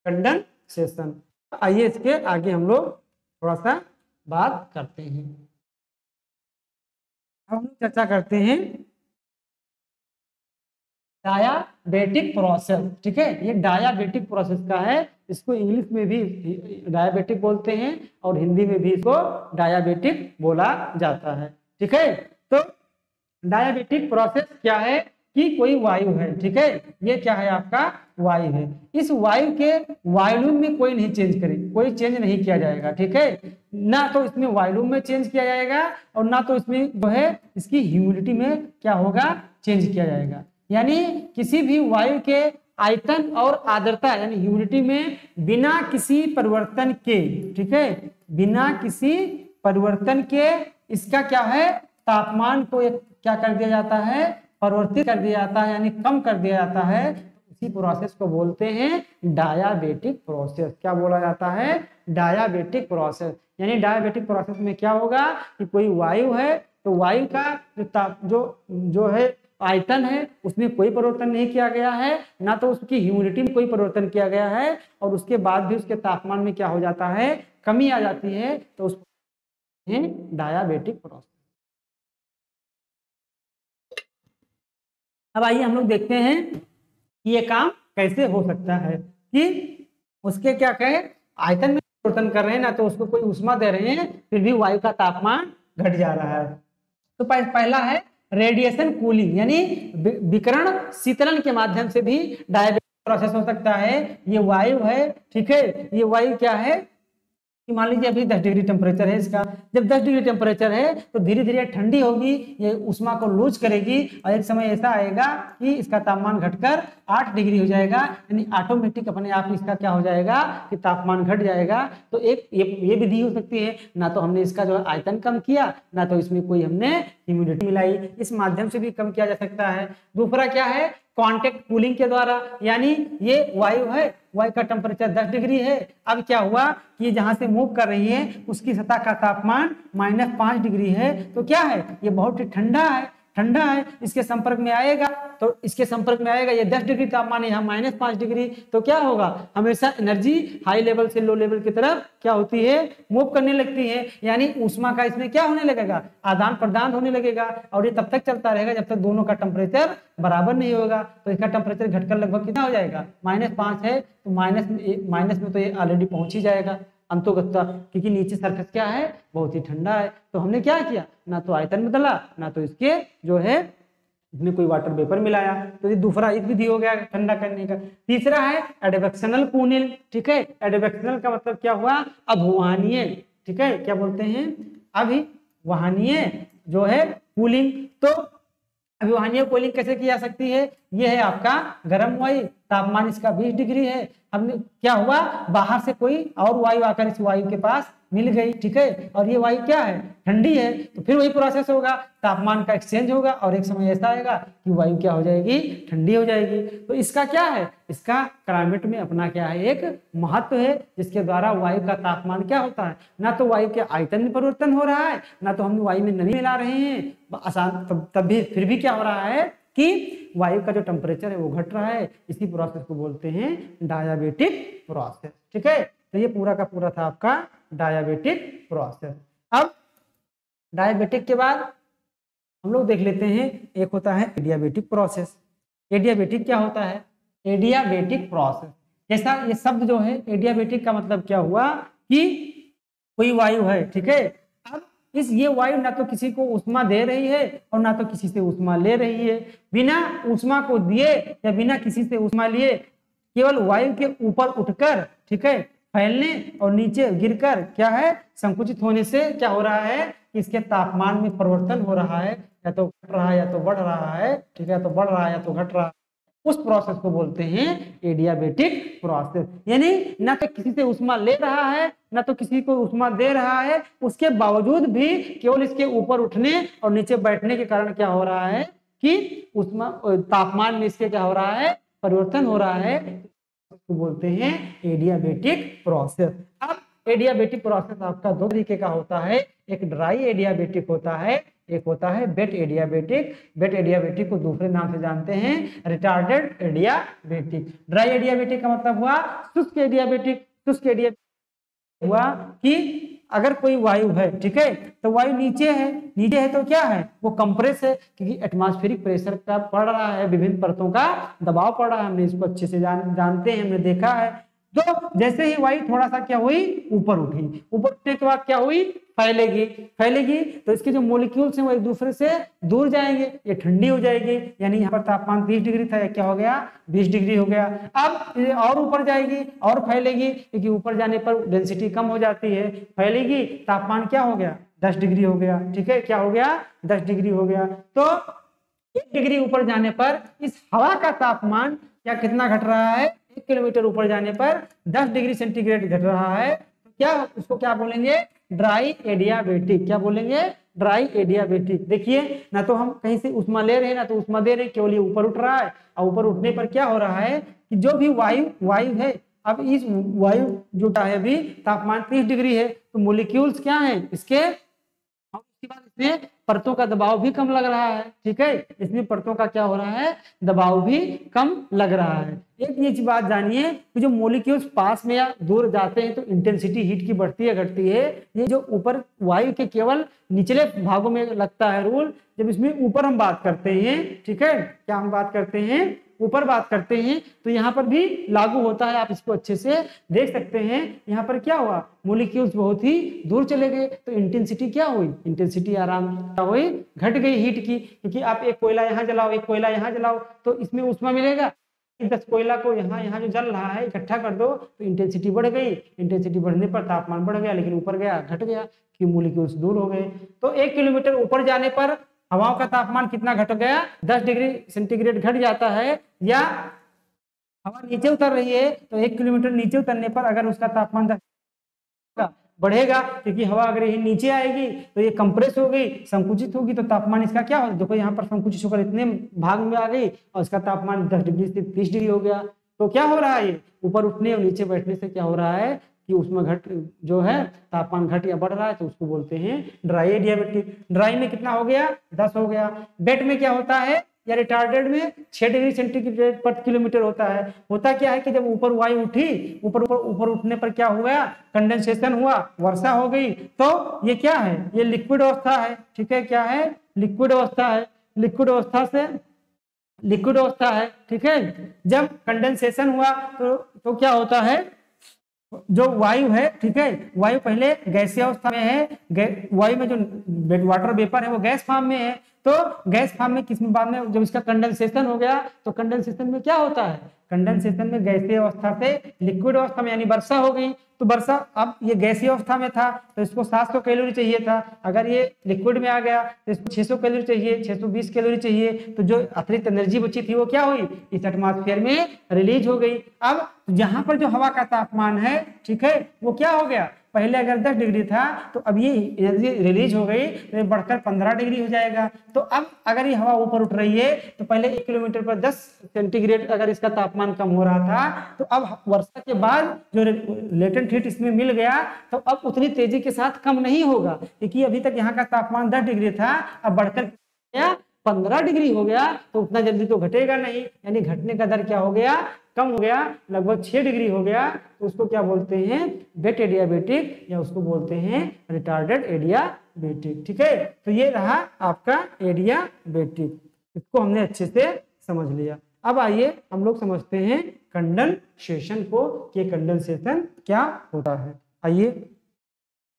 Speaker 1: कंडेंसेशन। आइए इसके आगे हम लोग थोड़ा सा बात करते हैं। हम चर्चा करते हैं डायाबेटिक प्रोसेस। ठीक है, ये डायाबेटिक प्रोसेस का है, इसको इंग्लिश में भी डायबिटिक बोलते हैं और हिंदी में भी इसको डायबिटिक बोला जाता है। ठीक है, तो डायबिटिक प्रोसेस क्या है कि कोई वायु है। ठीक है, ये क्या है? आपका वायु है। इस वायु के वॉल्यूम में कोई नहीं चेंज करेगा, कोई चेंज नहीं किया जाएगा। ठीक है, ना तो इसमें वॉल्यूम में चेंज किया जाएगा और ना तो इसमें जो है इसकी ह्यूमिडिटी में क्या होगा? चेंज किया जाएगा। यानी किसी भी वायु के आयतन और आर्द्रता यानी ह्यूमिडिटी में बिना किसी परिवर्तन के, ठीक है, बिना किसी परिवर्तन के इसका क्या है? तापमान को क्या कर दिया जाता है? परिवर्तित कर दिया जाता है, यानी कम कर दिया जाता है। इसी प्रोसेस को बोलते हैं डायबिटिक प्रोसेस। क्या बोला जाता है? Diabetic process. यानी डायबिटिक प्रोसेस में क्या होगा कि कोई वायु है तो वायु का जो है आयतन है उसमें कोई परिवर्तन नहीं किया गया है, ना तो उसकी ह्यूमिडिटी में कोई परिवर्तन किया गया है, और उसके बाद भी उसके तापमान में क्या हो जाता है, कमी आ जाती है, तो उसको डायाबेटिक प्रोसेस। अब आइए हम लोग देखते हैं कि ये काम कैसे हो सकता है कि उसके क्या कहे, आयतन में परिवर्तन कर रहे हैं, ना तो उसको कोई ऊष्मा दे रहे हैं, फिर भी वायु का तापमान घट जा रहा है। तो पहला है रेडिएशन कूलिंग, यानी विकिरण शीतलन के माध्यम से भी डायबेटिक प्रोसेस हो सकता है। ये वायु है, ठीक है, ये वायु क्या है कि मान लीजिए अभी 10 डिग्री टेम्परेचर है इसका, जब 10 डिग्री टेम्परेचर है तो धीरे धीरे ठंडी होगी, ये उष्मा को लूज करेगी, और एक समय ऐसा आएगा कि इसका तापमान घटकर 8 डिग्री हो जाएगा, यानी ऑटोमेटिक अपने आप इसका क्या हो जाएगा कि तापमान घट जाएगा। तो एक ये विधि हो सकती है, ना तो हमने इसका जो आयतन कम किया, ना तो इसमें कोई हमने ह्यूमिडिटी मिलाई, इस माध्यम से भी कम किया जा सकता है। दूसरा क्या है, कॉन्टेक्ट कूलिंग के द्वारा, यानी ये वायु है, वायु का टेम्परेचर 10 डिग्री है, अब क्या हुआ कि जहां से मूव कर रही है उसकी सतह का तापमान -5 डिग्री है, तो क्या है ये बहुत ही ठंडा है, ठंडा है, इसके संपर्क में आएगा, तो इसके संपर्क में आएगा, ये 10 डिग्री तापमान है, यहाँ -5 डिग्री, तो क्या होगा, हमेशा एनर्जी हाई लेवल से लो लेवल की तरफ क्या होती है, मूव करने लगती है, यानी ऊष्मा का इसमें क्या होने लगेगा, आदान प्रदान होने लगेगा, और ये तब तक चलता रहेगा जब तक दोनों का टेम्परेचर बराबर नहीं होगा। तो इसका टेम्परेचर घटकर लगभग कितना हो जाएगा, -5 है, तो माइनस में तो ये ऑलरेडी पहुंच ही जाएगा अंतोगत्वा, क्योंकि नीचे सरफेस क्या है, बहुत ही ठंडा है। तो हमने क्या किया, ना तो आयतन बदला, ना तो इसके जो है इसमें कोई वाटर वेपर मिलाया, तो ये दूसरा एक विधि हो गया ठंडा करने का। तीसरा है एडवेक्शनल कूलिंग, ठीक है, एडवेक्शनल का मतलब क्या हुआ, अभिवहनीय, ठीक है, क्या बोलते हैं, अभिवहनीय जो है कूलिंग। तो अभिवहनीय कूलिंग कैसे की जा सकती है, ये है आपका गर्म वायु, तापमान इसका 20 डिग्री है, हमने क्या हुआ, बाहर से कोई और वायु आकर इस वायु के पास मिल गई, ठीक है, और ये वायु क्या है, ठंडी है, तो फिर वही प्रोसेस होगा, तापमान का एक्सचेंज होगा, और एक समय ऐसा आएगा कि वायु क्या हो जाएगी, ठंडी हो जाएगी। तो इसका क्या है, इसका क्लाइमेट में अपना क्या है, एक महत्व है, जिसके द्वारा वायु का तापमान क्या होता है, ना तो वायु के आयतन में परिवर्तन हो रहा है, ना तो हम वायु में नमी मिला रहे हैं आसान, तब भी फिर भी क्या हो रहा है कि वायु का जो टेम्परेचर है वो घट रहा है। इसी प्रोसेस को बोलते हैं डायाबेटिक प्रोसेस, ठीक है। तो ये पूरा का पूरा था आपका डायाबेटिक प्रोसेस। अब डायबिटिक के बाद हम लोग देख लेते हैं, एक होता है एडियाबेटिक प्रोसेस। एडियाबेटिक क्या होता है, एडियाबेटिक प्रोसेस, जैसा ये शब्द जो है एडियाबेटिक का मतलब क्या हुआ कि कोई वायु है, ठीक है, अब ये वायु ना तो किसी को ऊष्मा दे रही है और ना तो किसी से ऊष्मा ले रही है, बिना ऊष्मा को दिए या बिना किसी से ऊष्मा लिए केवल वायु के ऊपर उठकर, ठीक है, फैलने और नीचे गिरकर क्या है, संकुचित होने से क्या हो रहा है, इसके तापमान में परिवर्तन हो रहा है, या तो घट रहा है या तो बढ़ रहा है, ठीक है, तो बढ़ रहा है या तो घट रहा है, उस प्रोसेस को बोलते हैं एडियाबेटिक प्रोसेस। यानी ना तो किसी से ऊष्मा ले रहा है ना तो किसी को ऊष्मा दे रहा है, उसके बावजूद भी केवल इसके ऊपर उठने और नीचे बैठने के कारण क्या हो रहा है कि ऊष्मा तापमान में इसके क्या हो रहा है, परिवर्तन हो रहा है, उसको बोलते हैं एडियाबेटिक प्रोसेस। अब एडियाबेटिक प्रोसेस आपका दो तरीके का होता है, एक ड्राई एडियाबेटिक होता है, एक होता है वेट एडियाबेटिक। वेट एडियाबेटिक को दूसरे नाम से जानते हैं रिटार्डेड एडियाबेटिक। ड्राई एडियाबेटिक का मतलब हुआ शुष्क एडियाबेटिक। शुष्क एडियाबेटिक हुआ कि अगर कोई वायु है, ठीक है, तो वायु नीचे है तो क्या है, वो कंप्रेस है, क्योंकि एटमॉस्फेरिक प्रेशर का पड़ रहा है, विभिन्न परतों का दबाव पड़ रहा है, हमने इसको अच्छे से जानते हैं, हमने देखा है। तो जैसे ही वायु थोड़ा सा क्या हुई, ऊपर उठी, ऊपर उठने के बाद क्या हुई, फैलेगी, तो इसके जो मॉलिक्यूल्स हैं वो एक दूसरे से दूर जाएंगे, ये ठंडी हो जाएगी, यानी यहाँ पर तापमान 30 डिग्री था, क्या हो गया 20 डिग्री हो गया। अब ये और ऊपर जाएगी और फैलेगी, क्योंकि ऊपर जाने पर डेंसिटी कम हो जाती है, फैलेगी, तापमान क्या हो गया 10 डिग्री हो गया, ठीक है, क्या हो गया 10 डिग्री हो गया। तो 1 डिग्री ऊपर जाने पर इस हवा का तापमान क्या कितना घट रहा है, 1 किलोमीटर ऊपर जाने पर 10 डिग्री सेंटीग्रेड घट रहा है, तो क्या उसको क्या बोलेंगे, ड्राई एडियाबेटिक। क्या बोलेंगे, ड्राई एडियाबेटिक। देखिए ना तो हम कहीं से ऊष्मा ले रहे हैं ना तो ऊष्मा दे रहे हैं, केवल ये ऊपर उठ रहा है, और ऊपर उठने पर क्या हो रहा है कि जो भी वायु है, अब इस वायु जो है अभी तापमान 30 डिग्री है, तो मोलिक्यूल्स क्या है इसके, और उसके बाद इसमें परतों का दबाव भी कम लग रहा है, ठीक है, इसमें परतों का क्या हो रहा है, दबाव भी कम लग रहा है। एक ये बात जानिए कि जो मॉलिक्यूल्स पास में या दूर जाते हैं तो इंटेंसिटी हीट की बढ़ती है घटती है। ये जो ऊपर वायु के केवल निचले भागों में लगता है रूल, जब इसमें ऊपर हम बात करते हैं, ठीक है, क्या हम बात करते हैं, ऊपर बात करते हैं, तो यहाँ पर भी लागू होता है। आप इसको अच्छे से देख सकते हैं। यहाँ पर क्या हुआ, मॉलिक्यूल्स बहुत ही दूर चले गए तो इंटेंसिटी क्या हुई, इंटेंसिटी आराम क्या हुई, घट गई हीट की, क्योंकि आप एक कोयला यहाँ जलाओ एक कोयला यहाँ जलाओ तो इसमें ऊष्मा मिलेगा। 10 कोयला को यहाँ जो जल रहा है इकट्ठा कर दो तो इंटेंसिटी बढ़ गई, इंटेंसिटी बढ़ने पर तापमान बढ़ गया, लेकिन ऊपर गया घट गया कि मॉलिक्यूल्स दूर हो गए। तो 1 किलोमीटर ऊपर जाने पर हवाओं का तापमान कितना घट गया, 10 डिग्री सेंटीग्रेड घट जाता है। या हवा नीचे उतर रही है तो 1 किलोमीटर नीचे उतरने पर अगर उसका तापमान 10 बढ़ेगा, क्योंकि हवा अगर ये नीचे आएगी तो ये कंप्रेस हो गई, संकुचित होगी तो तापमान इसका क्या होगा, देखो यहाँ पर संकुचित होकर इतने भाग में आ गई और इसका तापमान 10 डिग्री से 30 डिग्री हो गया। तो क्या हो रहा है, ये ऊपर उठने और नीचे बैठने से क्या हो रहा है कि उसमें घट जो है तापमान घट या बढ़ रहा है, तो उसको बोलते हैं ड्राई एडियाबेटिक। ड्राई में कितना हो गया, 10 हो गया। वेट में क्या होता है या रिटार्डेड में 6 डिग्री सेंटीग्रेड पर किलोमीटर होता है। होता क्या है कि जब ऊपर वायु उठी, ऊपर उठने पर क्या हुआ, कंडेंसेशन हुआ, वर्षा हो गई, तो ये क्या है, ये लिक्विड अवस्था है, ठीक है, क्या है, लिक्विड अवस्था है, लिक्विड अवस्था से लिक्विड अवस्था है, ठीक है। जब कंडेंसेशन हुआ तो क्या होता है, जो वायु है, ठीक है, वायु पहले गैसीय अवस्था में है, वायु में जो वाटर वेपर है वो गैस फॉर्म में है, तो गैस फॉर्म में किस बाद में जब इसका कंडेंसेशन हो गया तो कंडेंसेशन में क्या होता है, कंडेंसेशन में गैसीय अवस्था से लिक्विड अवस्था में यानी वर्षा हो गई। तो वर्षा, अब ये गैसीय अवस्था में था तो इसको 700 कैलोरी चाहिए था, अगर ये लिक्विड में आ गया तो इसको 600 कैलोरी चाहिए, 620 कैलोरी चाहिए, तो जो अतिरिक्त एनर्जी बची थी वो क्या हुई, इस एटमॉस्फेयर में रिलीज हो गई। अब यहाँ पर जो हवा का तापमान है, ठीक है, वो क्या हो गया, पहले अगर 10 डिग्री था तो अब ये एनर्जी रिलीज हो गई तो ये बढ़कर 15 डिग्री हो जाएगा। तो अब अगर ये हवा ऊपर उठ रही है तो पहले 1 किलोमीटर पर 10 सेंटीग्रेड अगर इसका तापमान कम हो रहा था, तो अब वर्षा के बाद जो लेटेंट हीट इसमें मिल गया तो अब उतनी तेजी के साथ कम नहीं होगा, क्योंकि अभी तक यहाँ का तापमान 10 डिग्री था, अब बढ़कर 15 डिग्री हो गया, तो उतना जल्दी तो घटेगा नहीं, यानी घटने का दर क्या हो गया, कम हो गया, लगभग 6 डिग्री हो गया। तो उसको क्या बोलते हैं, वेट एडियाबेटिक, या उसको बोलते हैं रिटार्डेड एडियाबेटिक, ठीक है। तो ये रहा आपका एडियाबेटिक, इसको हमने अच्छे से समझ लिया। अब आइए हम लोग समझते हैं कंडेंसेशन को, कि कंडेंसेशन क्या होता है। आइए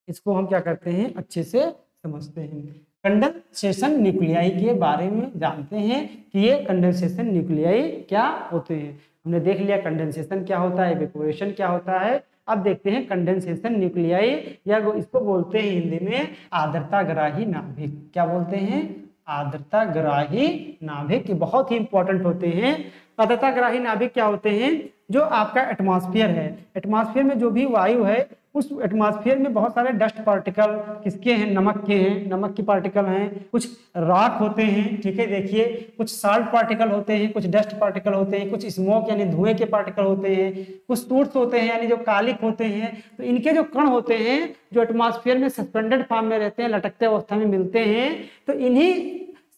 Speaker 1: इसको हम क्या करते हैं, अच्छे से समझते हैं। कंडेंसेशन न्यूक्लियाई के बारे में जानते हैं कि ये कंडेंसेशन न्यूक्लियाई क्या होते हैं। हमने देख लिया कंडेंसेशन क्या होता है, इवेपोरेशन क्या होता है। अब देखते हैं कंडेंसेशन न्यूक्लियाई, या इसको बोलते हैं हिंदी में आर्द्रताग्राही नाभिक। क्या बोलते हैं, आर्द्रताग्राही नाभिक। बहुत ही इंपॉर्टेंट होते हैं। आर्द्रताग्राही नाभिक क्या होते हैं, जो आपका एटमॉस्फेयर है, एटमॉस्फेयर में जो भी वायु है उस एटमॉस्फेयर में बहुत सारे डस्ट पार्टिकल किसके हैं, नमक के हैं, नमक की पार्टिकल हैं, कुछ रॉक होते हैं, ठीक है, देखिए कुछ साल्ट पार्टिकल होते हैं, कुछ डस्ट पार्टिकल होते हैं, कुछ स्मोक यानी धुएं के पार्टिकल होते हैं, कुछ सूट्स होते हैं यानी जो कालिक होते हैं। तो इनके जो कण होते हैं जो एटमॉस्फेयर में सस्पेंडेड फॉर्म में रहते हैं, लटकते अवस्था में मिलते हैं, तो इन्हीं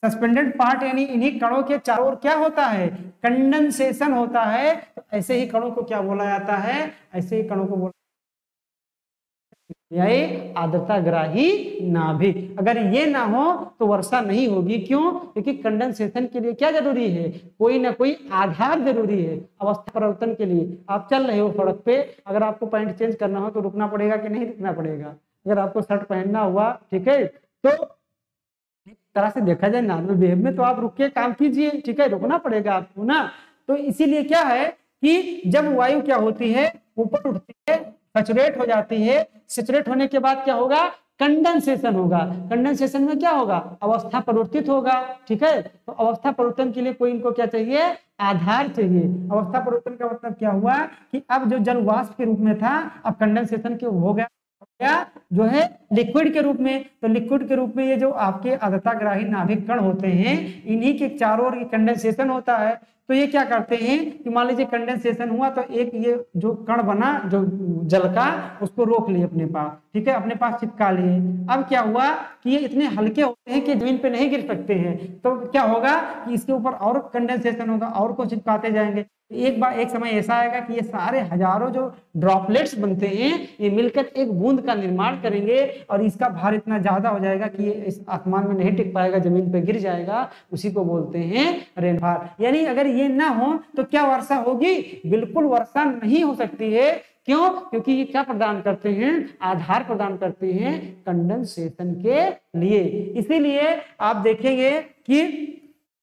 Speaker 1: सस्पेंडेड पार्ट यानी इन्हीं कणों के चारों ओर क्या होता है, कंडेंसेशन होता है। तो ऐसे ही कणों को क्या बोला जाता है, ऐसे ही कणों को बोला आर्द्रताग्राही नाभिक। अगर ये ना हो तो वर्षा नहीं होगी। क्यों, क्योंकि कंडेंसेशन के लिए क्या जरूरी है, कोई ना कोई आधार जरूरी है अवस्था परिवर्तन के लिए। आप चल रहे हो सड़क पे, अगर आपको पैंट चेंज करना हो तो रुकना पड़ेगा कि नहीं रुकना पड़ेगा। अगर आपको शर्ट पहनना हुआ, ठीक है, तो एक तरह से देखा जाए नॉर्मल बिहेव में तो आप रुक के काम कीजिए, ठीक है, रुकना पड़ेगा आपको ना। तो इसीलिए क्या है कि जब वायु क्या होती है, ऊपर उठती है, सैचुरेट हो जाती है, सैचुरेट होने के बाद क्या होगा, कंडेंसेशन होगा। कंडेंसेशन में क्या होगा, अवस्था परिवर्तित होगा, ठीक है। तो अवस्था परिवर्तन के लिए कोई इनको क्या चाहिए, आधार चाहिए। अवस्था परिवर्तन का मतलब क्या हुआ कि अब जो जल वाष्प के रूप में था अब कंडेंसेशन के हो गया, या जो है लिक्विड के रूप में। तो लिक्विड के रूप में ये जो आपके आर्द्रताग्राही नाभिक कण होते हैं, इन्हीं के चारों ओर कंडेंसेशन होता है। तो ये क्या करते हैं कि मान लीजिए कंडेंसेशन हुआ तो एक ये जो कण बना जो जल का, उसको रोक लिए अपने पास, ठीक है, अपने पास चिपका लिए। अब क्या हुआ कि ये इतने हल्के होते हैं कि जमीन पे नहीं गिर सकते हैं। तो क्या होगा कि इसके ऊपर और कंडेंसेशन होगा और को चिपकाते जाएंगे। एक समय ऐसा आएगा कि ये सारे हजारों जो ड्रॉपलेट्स बनते हैं ये मिलकर एक बूंद का निर्माण करेंगे और इसका भार इतना ज्यादा हो जाएगा कि ये इस आसमान में नहीं टिक पाएगा, जमीन पे गिर जाएगा। उसी को बोलते हैं रेनफॉल। यानी अगर ये ना हो तो क्या वर्षा होगी? बिल्कुल वर्षा नहीं हो सकती है। क्यों? क्योंकि ये क्या प्रदान करते हैं? आधार प्रदान करते हैं कंडेंसेशन के लिए। इसीलिए आप देखेंगे कि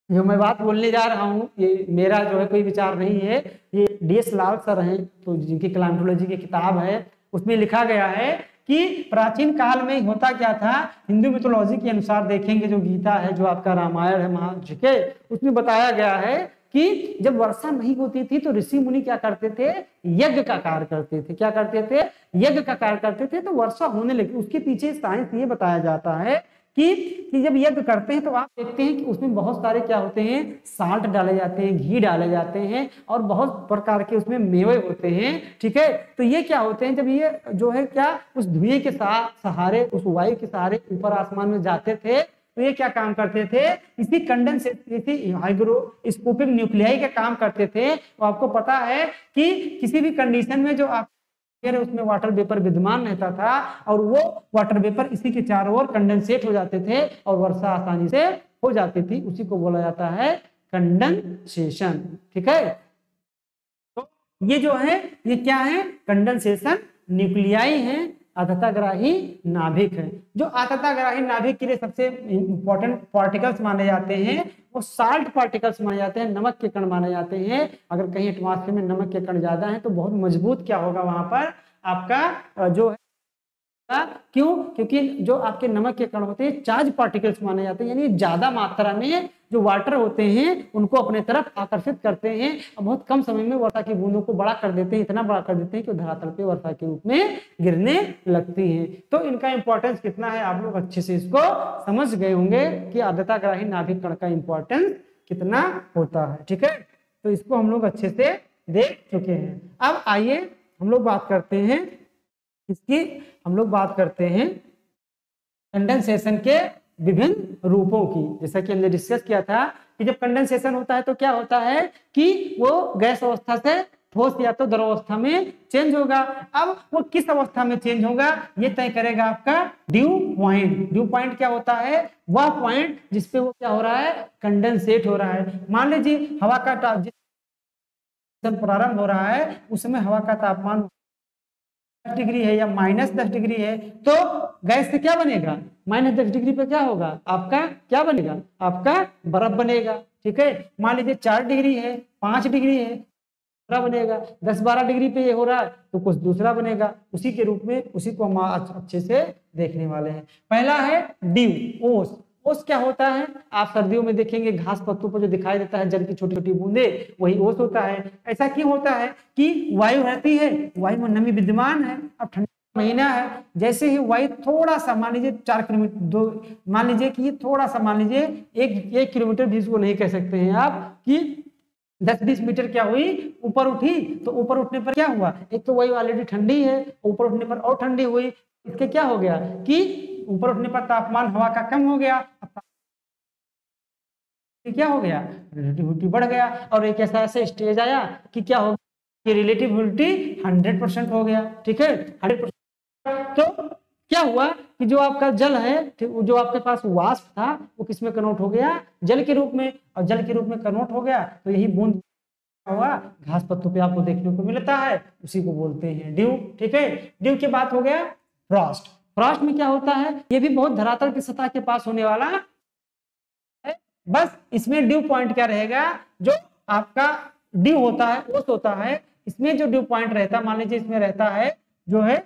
Speaker 1: जो मैं बात बोलने जा रहा हूँ ये मेरा जो है कोई विचार नहीं है, ये DS लाल सर हैं, तो जिनकी क्लाइमेटोलॉजी की किताब है उसमें लिखा गया है कि प्राचीन काल में होता क्या था। हिंदू मिथोलॉजी के अनुसार देखेंगे, जो गीता है, जो आपका रामायण है, महाभारत के, उसमें बताया गया है कि जब वर्षा नहीं होती थी तो ऋषि मुनि क्या करते थे? यज्ञ का कार्य करते थे। क्या करते थे? यज्ञ का कार्य करते थे। तो वर्षा होने लगी। उसके पीछे साइंस ये बताया जाता है कि जब यज्ञ करते हैं तो आप देखते हैं कि उसमें बहुत सारे क्या होते हैं? साल्ट डाले जाते हैं, घी डाले जाते हैं और बहुत प्रकार के उसमें मेवे होते हैं, ठीक है। तो ये क्या होते हैं, जब ये जो है क्या उस धुएं के सहारे, उस वायु के सहारे ऊपर आसमान में जाते थे, तो ये क्या काम करते थे? इसी कंडेंसेशन, इसी हाइग्रोस्कोपिक न्यूक्लियाई का काम करते थे। तो आपको पता है कि किसी भी कंडीशन में जो आप उसमें वाटर वेपर विद्यमान रहता था और वो वाटर वेपर इसी के चारों ओर कंडेंसेट हो जाते थे और वर्षा आसानी से हो जाती थी। उसी को बोला जाता है कंडेंसेशन, ठीक है। तो ये जो है ये क्या है? कंडेंसेशन न्यूक्लियाई है, आर्द्रताग्राही नाभिक है। जो आर्द्रताग्राही नाभिक के लिए सबसे इंपॉर्टेंट पार्टिकल्स माने जाते हैं वो साल्ट पार्टिकल्स माने जाते हैं, नमक के कण माने जाते हैं। अगर कहीं एटमॉस्फेयर में नमक के कण ज्यादा है तो बहुत मजबूत क्या होगा वहां पर आपका जो है। क्यों? क्योंकि जो आपके नमक के कण होते हैं चार्ज पार्टिकल्स माने जाते हैं, यानी ज्यादा मात्रा में जो वाटर होते हैं उनको अपने तरफ आकर्षित करते हैं और बहुत कम समय में वर्षा की बूंदों को बड़ा कर देते हैं, इतना बड़ा कर देते हैं कि धरातल पे वर्षा के रूप में गिरने लगती हैं। तो इनका इंपॉर्टेंस कितना है आप लोग अच्छे से इसको समझ गए होंगे कि आर्द्रताग्राही नाभिक कण का इंपॉर्टेंस कितना होता है, ठीक है। तो इसको हम लोग अच्छे से देख चुके हैं। अब आइए हम लोग बात करते हैं कंडेंसेशन के विभिन्न रूपों की। जैसा कि हमने डिस्कस किया था कि जब कंडेंसेशन होता है तो क्या होता है कि वो गैस अवस्था से ठोस या तो द्रव अवस्था में चेंज होगा। अब वो किस अवस्था में चेंज होगा ये तय करेगा आपका ड्यू पॉइंट। ड्यू पॉइंट क्या होता है? वह पॉइंट जिसपे वो क्या हो रहा है? कंडेंसेट हो रहा है। मान लीजिए हवा का प्रारंभ हो रहा है, उस समय हवा का तापमान डिग्री है या -10 डिग्री है, तो गैस से क्या बनेगा? -10 डिग्री पे क्या होगा? आपका क्या बनेगा? आपका बर्फ बनेगा, ठीक है। मान लीजिए 4 डिग्री है, 5 डिग्री है, दूसरा बनेगा। 10-12 डिग्री पे ये हो रहा है तो कुछ दूसरा बनेगा। उसी के रूप में उसी को हम अच्छे से देखने वाले हैं। पहला है ड्यू, ओस। ओस क्या होता है? आप सर्दियों में देखेंगे घास पत्तों पर जो दिखाई देता है जल की छोटी छोटी बूंदे, वही ओस होता है। ऐसा क्यों होता है कि वायु रहती है, वायु में नमी विद्यमान है, अब ठंडा महीना है, जैसे ही वायु थोड़ा सा मान लीजिए 4 किलोमीटर मान लीजिए कि थोड़ा सा मान लीजिए 1 किलोमीटर भी इसको नहीं कह सकते हैं आप कि 10-20 मीटर क्या हुई ऊपर उठी, तो ऊपर उठने पर क्या हुआ? एक तो वायु ऑलरेडी ठंडी है, ऊपर उठने पर और ठंडी हुई। इसके क्या हो गया कि ऊपर उठने पर तापमान हवा का कम हो गया, क्या हो गया? रिलेटिविटी बढ़ गया। और एक ऐसा स्टेज आया कि क्या हो गया? रिलेटिविटी 100% हो गया, ठीक है, 100%। तो क्या हुआ कि जो आपका जल है, जो आपके पास वाष्प था, वो किसमें कन्वर्ट हो गया? जल के रूप में। और जल के रूप में कन्वर्ट हो गया तो यही बूंद हुआ घास पत्तों पे आपको देखने को मिलता है, उसी को बोलते हैं ड्यू, ठीक है। ड्यू के बाद हो गया फ्रॉस्ट। फ्रॉस्ट में क्या होता है? ये भी बहुत धरातल की सतह के पास होने वाला है। बस इसमें ड्यू पॉइंट क्या रहेगा? जो आपका ड्यू होता है, ओस होता है, इसमें जो ड्यू पॉइंट रहता है, मान लीजिए इसमें रहता है जो है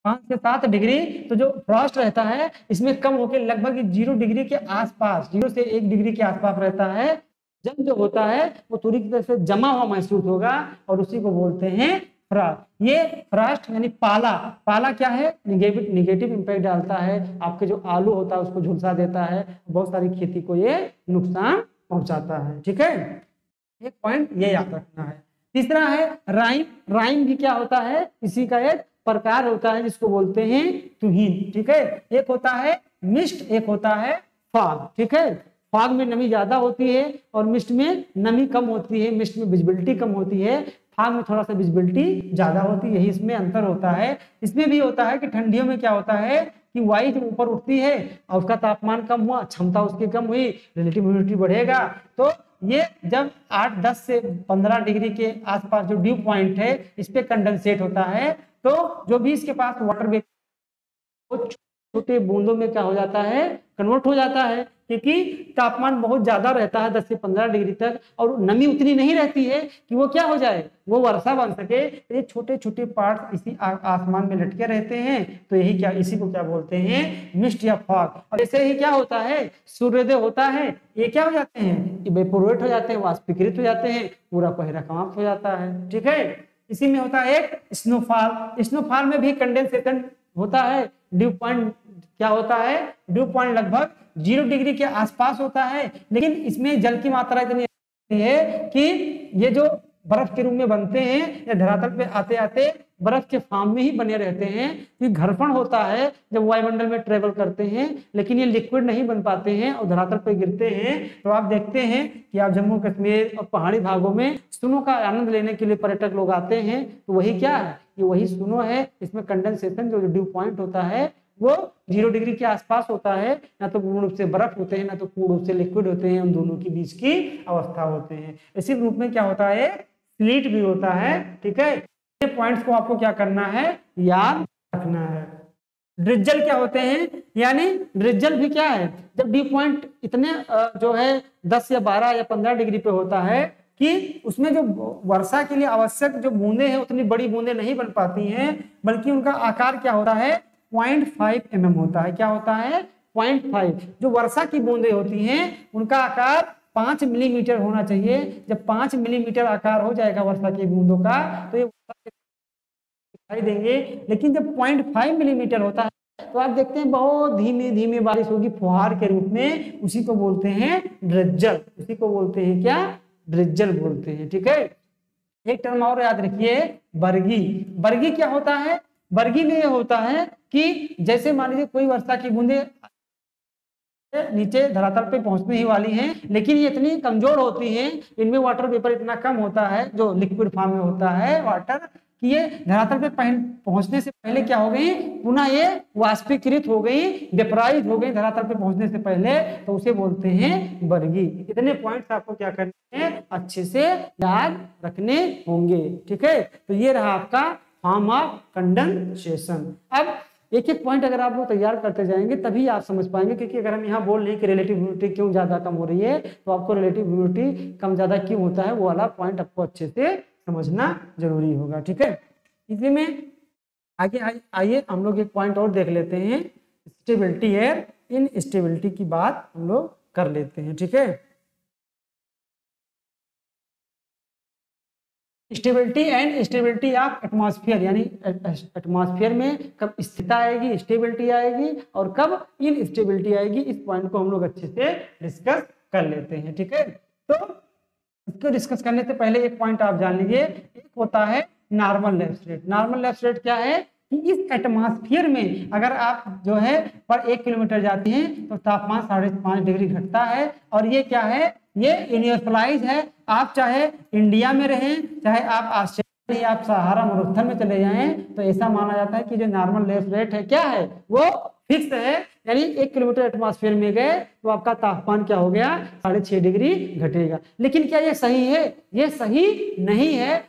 Speaker 1: 5 से 7 डिग्री, तो जो फ्रॉस्ट रहता है इसमें कम होकर लगभग 0 डिग्री के आसपास, 0 से 1 डिग्री के आसपास रहता है। जल जो होता है वो पूरी तरह से जमा हुआ महसूस होगा और उसी को बोलते हैं फ्रॉस्ट। ये फ्रॉस्ट यानी पाला, पाला क्या है, निगेटिव इंपैक्ट डालता है, आपके जो आलू होता है उसको झुलसा देता है, बहुत सारी खेती को ये नुकसान पहुंचाता है। ठीक है, एक पॉइंट ये याद रखना है। तीसरा है राइम। राइम भी क्या होता है, इसी का एक प्रकार होता है जिसको बोलते हैं तुहीन। ठीक है, एक होता है मिस्ट, एक होता है फॉग। ठीक है, फॉग में नमी ज्यादा होती है और मिस्ट में नमी कम होती है, मिस्ट में विजिबिलिटी कम होती है, फॉग में थोड़ा सा विजिबिलिटी ज्यादा होती है, यही इसमें अंतर होता है। इसमें भी होता है कि ठंडियों में क्या होता है कि वायु जब ऊपर उठती है और उसका तापमान कम हुआ, क्षमता उसकी कम हुई, रिलेटिव ह्यूमिडिटी बढ़ेगा, तो ये जब 8-10 से 15 डिग्री के आसपास जो ड्यू पॉइंट है इस पे कंडेंसेट होता है, तो जो भी इसके पास वाटर वेपर छोटे बूंदों में क्या हो जाता है, कन्वर्ट हो जाता है, क्योंकि तापमान बहुत ज्यादा रहता है 10 से 15 डिग्री तक और नमी उतनी नहीं रहती है कि वो क्या हो जाए, वो वर्षा बन सके। ये छोटे छोटे पार्ट इसी आसमान में लटके रहते हैं, तो यही क्या, इसी को क्या बोलते हैं, मिस्ट या फॉग। और ऐसे ही क्या होता है, सूर्योदय होता है, ये क्या हो जाते हैं, इवेपोरेट हो जाते हैं, वाष्पीकृत हो जाते हैं, पूरा पहरा समाप्त हो जाता है। ठीक है, इसी में होता है एक स्नोफॉल। स्नोफॉल में भी कंडेंसेशन होता है, ड्यू पॉइंट क्या होता है, ड्यू पॉइंट लगभग 0 डिग्री के आसपास होता है, लेकिन इसमें जल की मात्रा इतनी है कि ये जो बर्फ के रूप में बनते हैं या धरातल पे आते आते बर्फ के फॉर्म में ही बने रहते हैं, क्योंकि घर्षण होता है जब वायुमंडल में ट्रेवल करते हैं, लेकिन ये लिक्विड नहीं बन पाते हैं और धरातल पे गिरते हैं। तो आप देखते हैं कि आप जम्मू कश्मीर और पहाड़ी भागों में स्नो का आनंद लेने के लिए पर्यटक लोग आते हैं, तो वही क्या है, ये वही स्नो है। इसमें कंडेंसेशन जो ड्यू पॉइंट होता है वो 0 डिग्री के आसपास होता है, ना तो पूर्ण रूप से बर्फ होते हैं, ना तो पूर्ण रूप से लिक्विड होते हैं, उन दोनों के बीच की अवस्था होते हैं। इसी रूप में क्या होता है, स्लीट भी होता है। ठीक है, ये पॉइंट्स को आपको क्या करना है, याद रखना है। ड्रिज्जल क्या होते हैं, यानी ड्रिज्जल भी क्या है, जब ड्यू पॉइंट इतने जो है 10 या 12 या 15 डिग्री पे होता है कि उसमें जो वर्षा के लिए आवश्यक जो बूंदे हैं उतनी बड़ी बूंदे नहीं बन पाती हैं, बल्कि उनका आकार क्या होता है, 0.5 mm होता है। क्या होता है, 0.5। जो वर्षा की बूंदे होती हैं उनका आकार 5 मिलीमीटर होना चाहिए। जब 5 मिलीमीटर आकार हो जाएगा वर्षा की बूंदों का तो ये दिखाई देंगे, लेकिन जब 0.5 मिलीमीटर होता है तो आप देखते हैं बहुत धीमे धीमे बारिश होगी फुहार के रूप में, उसी को बोलते हैं ड्रिज्जल। उसी को बोलते हैं क्या, ड्रिज्जल बोलते हैं। ठीक है, एक टर्म और याद रखिए, बरगी। बरगी क्या होता है, बरगी में ये होता है कि जैसे मान लीजिए कोई वर्षा की बूंदे नीचे धरातल पे पहुंचने ही वाली हैं, लेकिन ये इतनी कमजोर होती हैं, इनमें वाटर वेपर इतना कम होता है जो लिक्विड फॉर्म में होता है वाटर, कि ये धरातल पे पहुंचने से पहले क्या हो गई, पुनः ये वाष्पीकृत हो गई, वेपराइज हो गई धरातल पे पहुंचने से पहले, तो उसे बोलते हैं बरगी। इतने पॉइंट्स आपको क्या करने हैं, अच्छे से याद रखने होंगे। ठीक है, तो ये रहा आपका फॉर्म ऑफ कंडेंसेशन। अब एक एक पॉइंट अगर आप लोग तैयार करते जाएंगे तभी आप समझ पाएंगे, क्योंकि अगर हम यहाँ बोल रहे हैं कि रिलेटिव ह्यूमिडिटी क्यों ज्यादा कम हो रही है, तो आपको रिलेटिव ह्यूमिडिटी कम ज्यादा क्यों होता है वो वाला पॉइंट आपको अच्छे से समझना जरूरी होगा। ठीक है, इसी में आगे आइए हम लोग एक पॉइंट और देख लेते हैं, स्टेबिलिटी एयर। इन स्टेबिलिटी की बात हम लोग कर लेते हैं। ठीक है, stability and stability of atmosphere, यानी एटमॉस्फेयर में कब स्थिरता आएगी, स्टेबिलिटी आएगी, और कब इनस्टेबिलिटी आएगी, इस पॉइंट को हम लोग अच्छे से डिस्कस कर लेते हैं। ठीक है, तो इसको डिस्कस करने से पहले एक पॉइंट आप जान लीजिए, एक होता है normal lapse rate. Normal lapse rate क्या है कि इस एटमॉस्फेयर में अगर आप जो है पर 1 किलोमीटर जाते हैं तो तापमान 5.5 डिग्री घटता है, और ये क्या है, ये यूनिवर्सलाइज है। आप चाहे इंडिया में रहें, चाहे आप ऑस्ट्रेलिया, आप सहारा मरुस्थल में चले जाएं, तो ऐसा माना जाता है कि जो नॉर्मल लैप्स रेट है क्या है, वो फिक्स है। यानी 1 किलोमीटर एटमॉस्फेयर में गए तो आपका तापमान क्या हो गया, 6.5 डिग्री घटेगा। लेकिन क्या ये सही है, ये सही नहीं है,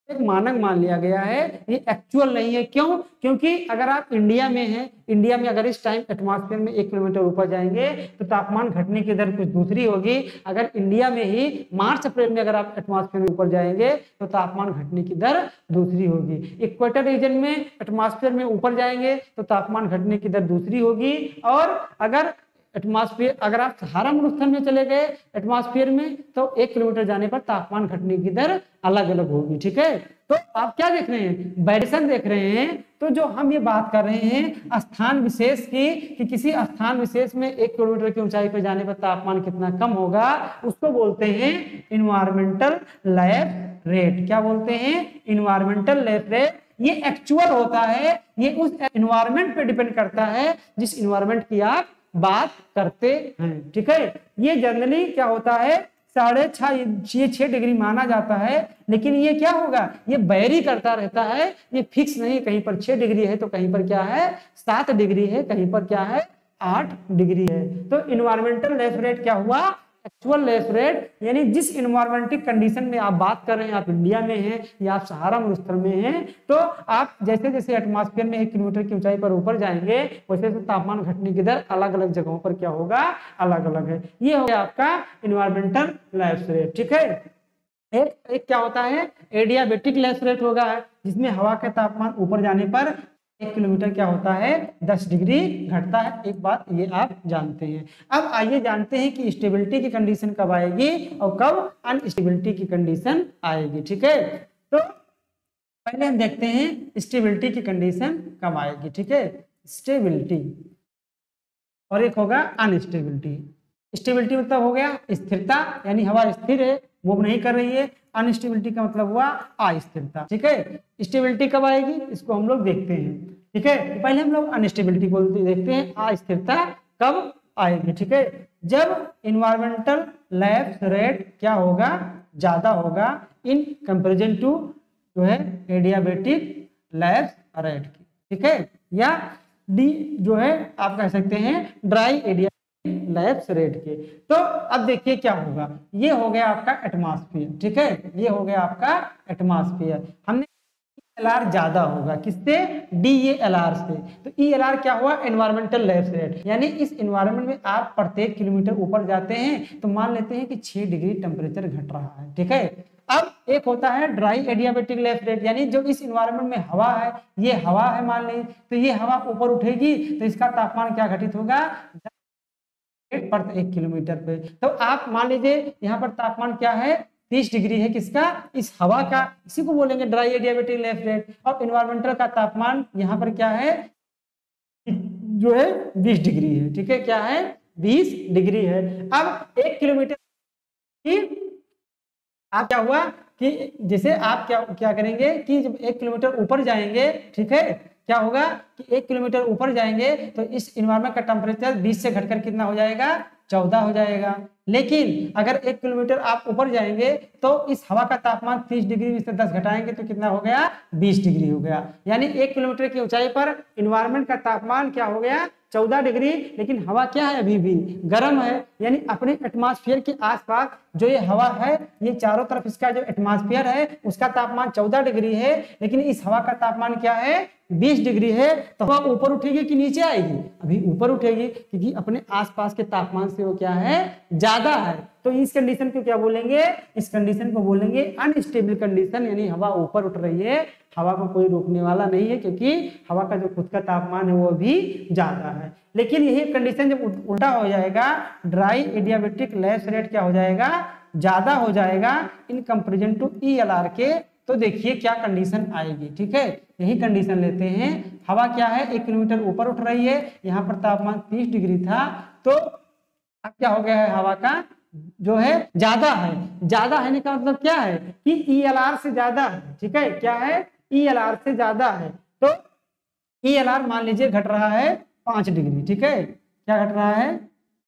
Speaker 1: एक मानक मान लिया गया है, ये एक्चुअल नहीं है। क्यों, क्योंकि अगर आप इंडिया में हैं, इंडिया में अगर इस टाइम एटमॉस्फेयर में 1 किलोमीटर ऊपर जाएंगे तो तापमान घटने की दर कुछ दूसरी होगी। अगर इंडिया में ही मार्च अप्रैल में अगर आप एटमॉस्फेयर में ऊपर जाएंगे तो तापमान घटने की दर दूसरी होगी। इक्वेटर रीजन में एटमॉस्फेयर में ऊपर जाएंगे तो तापमान घटने की दर दूसरी होगी, और अगर एटमॉस्फेयर, अगर आप सहारा मरुस्थल में चले गए एटमॉस्फेयर में, तो 1 किलोमीटर जाने पर तापमान घटने की दर अलग अलग होगी। ठीक है, तो आप क्या देख रहे हैं, वेरिएशन देख रहे हैं। तो जो हम ये बात कर रहे हैं स्थान विशेष की, कि किसी स्थान विशेष में 1 किलोमीटर की ऊंचाई पर जाने पर तापमान कितना कम होगा, उसको बोलते हैं इन्वायरमेंटल लैप रेट। क्या बोलते हैं, इन्वायरमेंटल लैप रेट। ये एक्चुअल होता है, ये उस एनवायरनमेंट पे डिपेंड करता है जिस एनवायरनमेंट की आप बात करते हैं। ठीक है, ये जनरली क्या होता है 6.5 डिग्री माना जाता है, लेकिन ये क्या होगा, ये वेरी करता रहता है, ये फिक्स नहीं, कहीं पर 6 डिग्री है तो कहीं पर क्या है 7 डिग्री है, कहीं पर क्या है 8 डिग्री है। तो इन्वायरमेंटल लैप रेट क्या हुआ, एक्चुअल लैप रेट, यानी जिस इन्वायरमेंटिक कंडीशन में आप बात कर रहे हैं, आप इंडिया में हैं या आप सहारा मरुस्थल में हैं, तो आप जैसे जैसे एटमॉस्फेयर में 1 किलोमीटर की ऊंचाई पर ऊपर जाएंगे वैसे वैसे तापमान घटने की दर अलग अलग जगहों पर क्या होगा, अलग अलग है। ये हो गया आपका इन्वायरमेंटल लैप रेट। ठीक है, एक क्या होता है एडियाबेटिक लैप रेट होगा, जिसमें हवा के तापमान ऊपर जाने पर 1 किलोमीटर क्या होता है 10 डिग्री घटता है। एक बात ये आप जानते हैं। अब आइए जानते हैं कि स्टेबिलिटी की कंडीशन कब आएगी और कब अनस्टेबिलिटी की कंडीशन आएगी। ठीक है, तो पहले हम देखते हैं स्टेबिलिटी की कंडीशन कब आएगी। ठीक है, स्टेबिलिटी, और एक होगा अनस्टेबिलिटी। स्टेबिलिटी मतलब हो गया स्थिरता, यानी हवा स्थिर है, मूव नहीं कर रही है। अनस्टेबिलिटी का मतलब हुआ अस्थिरता। ठीक है, स्टेबिलिटी कब आएगी इसको हम लोग देखते हैं। ठीक है, पहले हम लोग अनस्टेबिलिटी को देखते हैं, अस्थिरता कब आएगी। ठीक है, जब इन्वायरमेंटल लैप रेट क्या होगा, ज्यादा होगा इन कंपेरिजन टू जो है एडियाबेटिक लैप रेट की। ठीक है, या डी जो है आप कह सकते हैं ड्राई एडिया लैप्स रेट के। तो अब देखिए क्या होगा, ये हो गया आपका एटमॉस्फेयर। ठीक है, ये हो गया आपका एटमॉस्फेयर। हमने एलआर ज्यादा होगा किससे, DELR से। तो ELR क्या हुआ, एनवायरमेंटल लैप्स रेट, यानी इस एनवायरनमेंट में आप प्रत्येक किलोमीटर ऊपर जाते हैं तो मान लेते हैं कि 6 डिग्री टेम्परेचर घट रहा है। ठीक है, अब एक होता है ड्राई एडियाबेटिक लैप रेट, यानी जो इस एनवायरनमेंट में हवा है, ये हवा है मान लीजिए, तो ये हवा ऊपर उठेगी तो इसका तापमान क्या घटित होगा पर 1 किलोमीटर पे। तो आप मान लीजिए यहाँ पर तापमान क्या है 30 डिग्री है, किसका, इस हवा का, इसी को बोलेंगे ड्राई एडियाबेटिक लैप रेट। और इन्वायरमेंटल का तापमान यहाँ पर क्या है जो है 20 डिग्री है। ठीक है, क्या है 20 डिग्री है। अब 1 किलोमीटर की आप क्या हुआ कि जैसे आप क्या करेंगे कि जब 1 किलोमीटर ऊपर जाएंगे, ठीक है, क्या होगा कि 1 किलोमीटर ऊपर जाएंगे तो इस एनवायरनमेंट का टेम्परेचर 20 से घटकर कितना हो जाएगा 14 हो जाएगा। लेकिन अगर 1 किलोमीटर आप ऊपर जाएंगे तो इस हवा का तापमान 30 डिग्री में से 10 घटाएंगे तो कितना हो गया 20 डिग्री हो गया। यानी 1 किलोमीटर की ऊंचाई पर एनवायरनमेंट का तापमान क्या हो गया 14 डिग्री, लेकिन हवा क्या है अभी भी गर्म है। यानी अपने एटमॉस्फेयर के आसपास जो ये हवा है, ये चारों तरफ इसका जो एटमॉस्फेयर है उसका तापमान 14 डिग्री है, लेकिन इस हवा का तापमान क्या है 20 डिग्री है। तो हवा ऊपर उठेगी कि नीचे आएगी, अभी ऊपर उठेगी, क्योंकि अपने आसपास के तापमान से वो क्या है ज्यादा है। तो इस कंडीशन को क्या बोलेंगे, इस कंडीशन को बोलेंगे अनस्टेबल कंडीशन, यानी हवा ऊपर उठ रही है, हवा को कोई रोकने वाला नहीं है, क्योंकि हवा का जो खुद का तापमान है वो भी ज्यादा है। लेकिन यही कंडीशन जब उल्टा हो जाएगा, ड्राई एडियाबेटिक लैप्स रेट क्या हो जाएगा ज्यादा हो जाएगा इन कंपेरिजन टू ELR के, तो देखिए क्या कंडीशन आएगी। ठीक है, यही कंडीशन लेते हैं, हवा क्या है 1 किलोमीटर ऊपर उठ रही है, यहाँ पर तापमान 30 डिग्री था, तो अब क्या हो गया है हवा का जो है ज्यादा है। ज्यादा है का मतलब क्या है कि ELR से ज्यादा है। ठीक है, क्या है ELR से ज्यादा है। तो ELR मान लीजिए घट रहा है 5 डिग्री। ठीक है, क्या घट रहा है,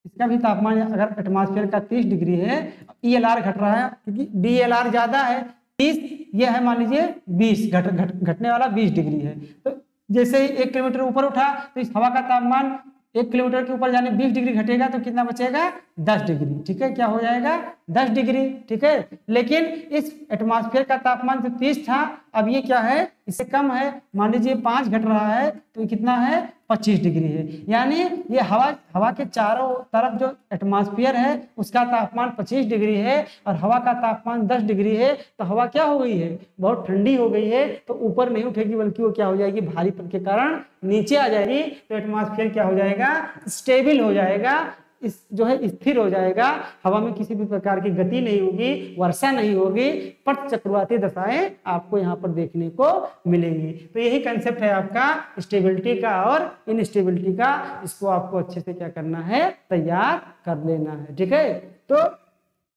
Speaker 1: इसका भी तापमान अगर एटमॉस्फेयर का 30 डिग्री है, ELR घट रहा है क्योंकि DLR ज्यादा है 30, ये है मान लीजिए 20, घटने वाला 20 डिग्री है। तो जैसे ही 1 किलोमीटर ऊपर उठा तो इस हवा का तापमान 1 किलोमीटर के ऊपर जाने 20 डिग्री घटेगा तो कितना बचेगा 10 डिग्री। ठीक है, क्या हो जाएगा 10 डिग्री, ठीक है। लेकिन इस एटमॉस्फेयर का तापमान जो 30 था, अब ये क्या है, इससे कम है। मान लीजिए 5 घट रहा है तो ये कितना है, 25 डिग्री है। यानी ये हवा के चारों तरफ जो एटमॉस्फेयर है उसका तापमान 25 डिग्री है और हवा का तापमान 10 डिग्री है। तो हवा क्या हो गई है, बहुत ठंडी हो गई है। तो ऊपर नहीं उठेगी बल्कि वो क्या हो जाएगी, भारीपन के कारण नीचे आ जाएगी। तो एटमॉस्फेयर क्या हो जाएगा, स्टेबल हो जाएगा, इस जो है स्थिर हो जाएगा। हवा में किसी भी प्रकार की गति नहीं होगी, वर्षा नहीं होगी, पर चक्रवाती दशाएं आपको यहाँ पर देखने को मिलेंगी। तो यही कंसेप्ट है आपका स्टेबिलिटी का और इनस्टेबिलिटी का। इसको आपको अच्छे से क्या करना है, तैयार कर लेना है, ठीक है। तो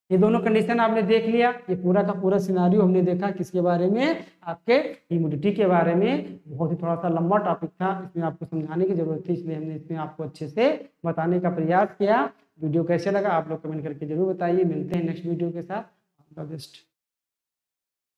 Speaker 1: ये दोनों कंडीशन आपने देख लिया। ये पूरा का पूरा सिनारियो हमने देखा किसके बारे में, आपके ह्यूमिडिटी के बारे में। बहुत ही थोड़ा सा लंबा टॉपिक था, इसमें आपको समझाने की जरूरत थी, इसलिए हमने इसमें आपको अच्छे से बताने का प्रयास किया। वीडियो कैसे लगा आप लोग कमेंट करके जरूर बताइए। मिलते हैं नेक्स्ट वीडियो के साथ। All the best.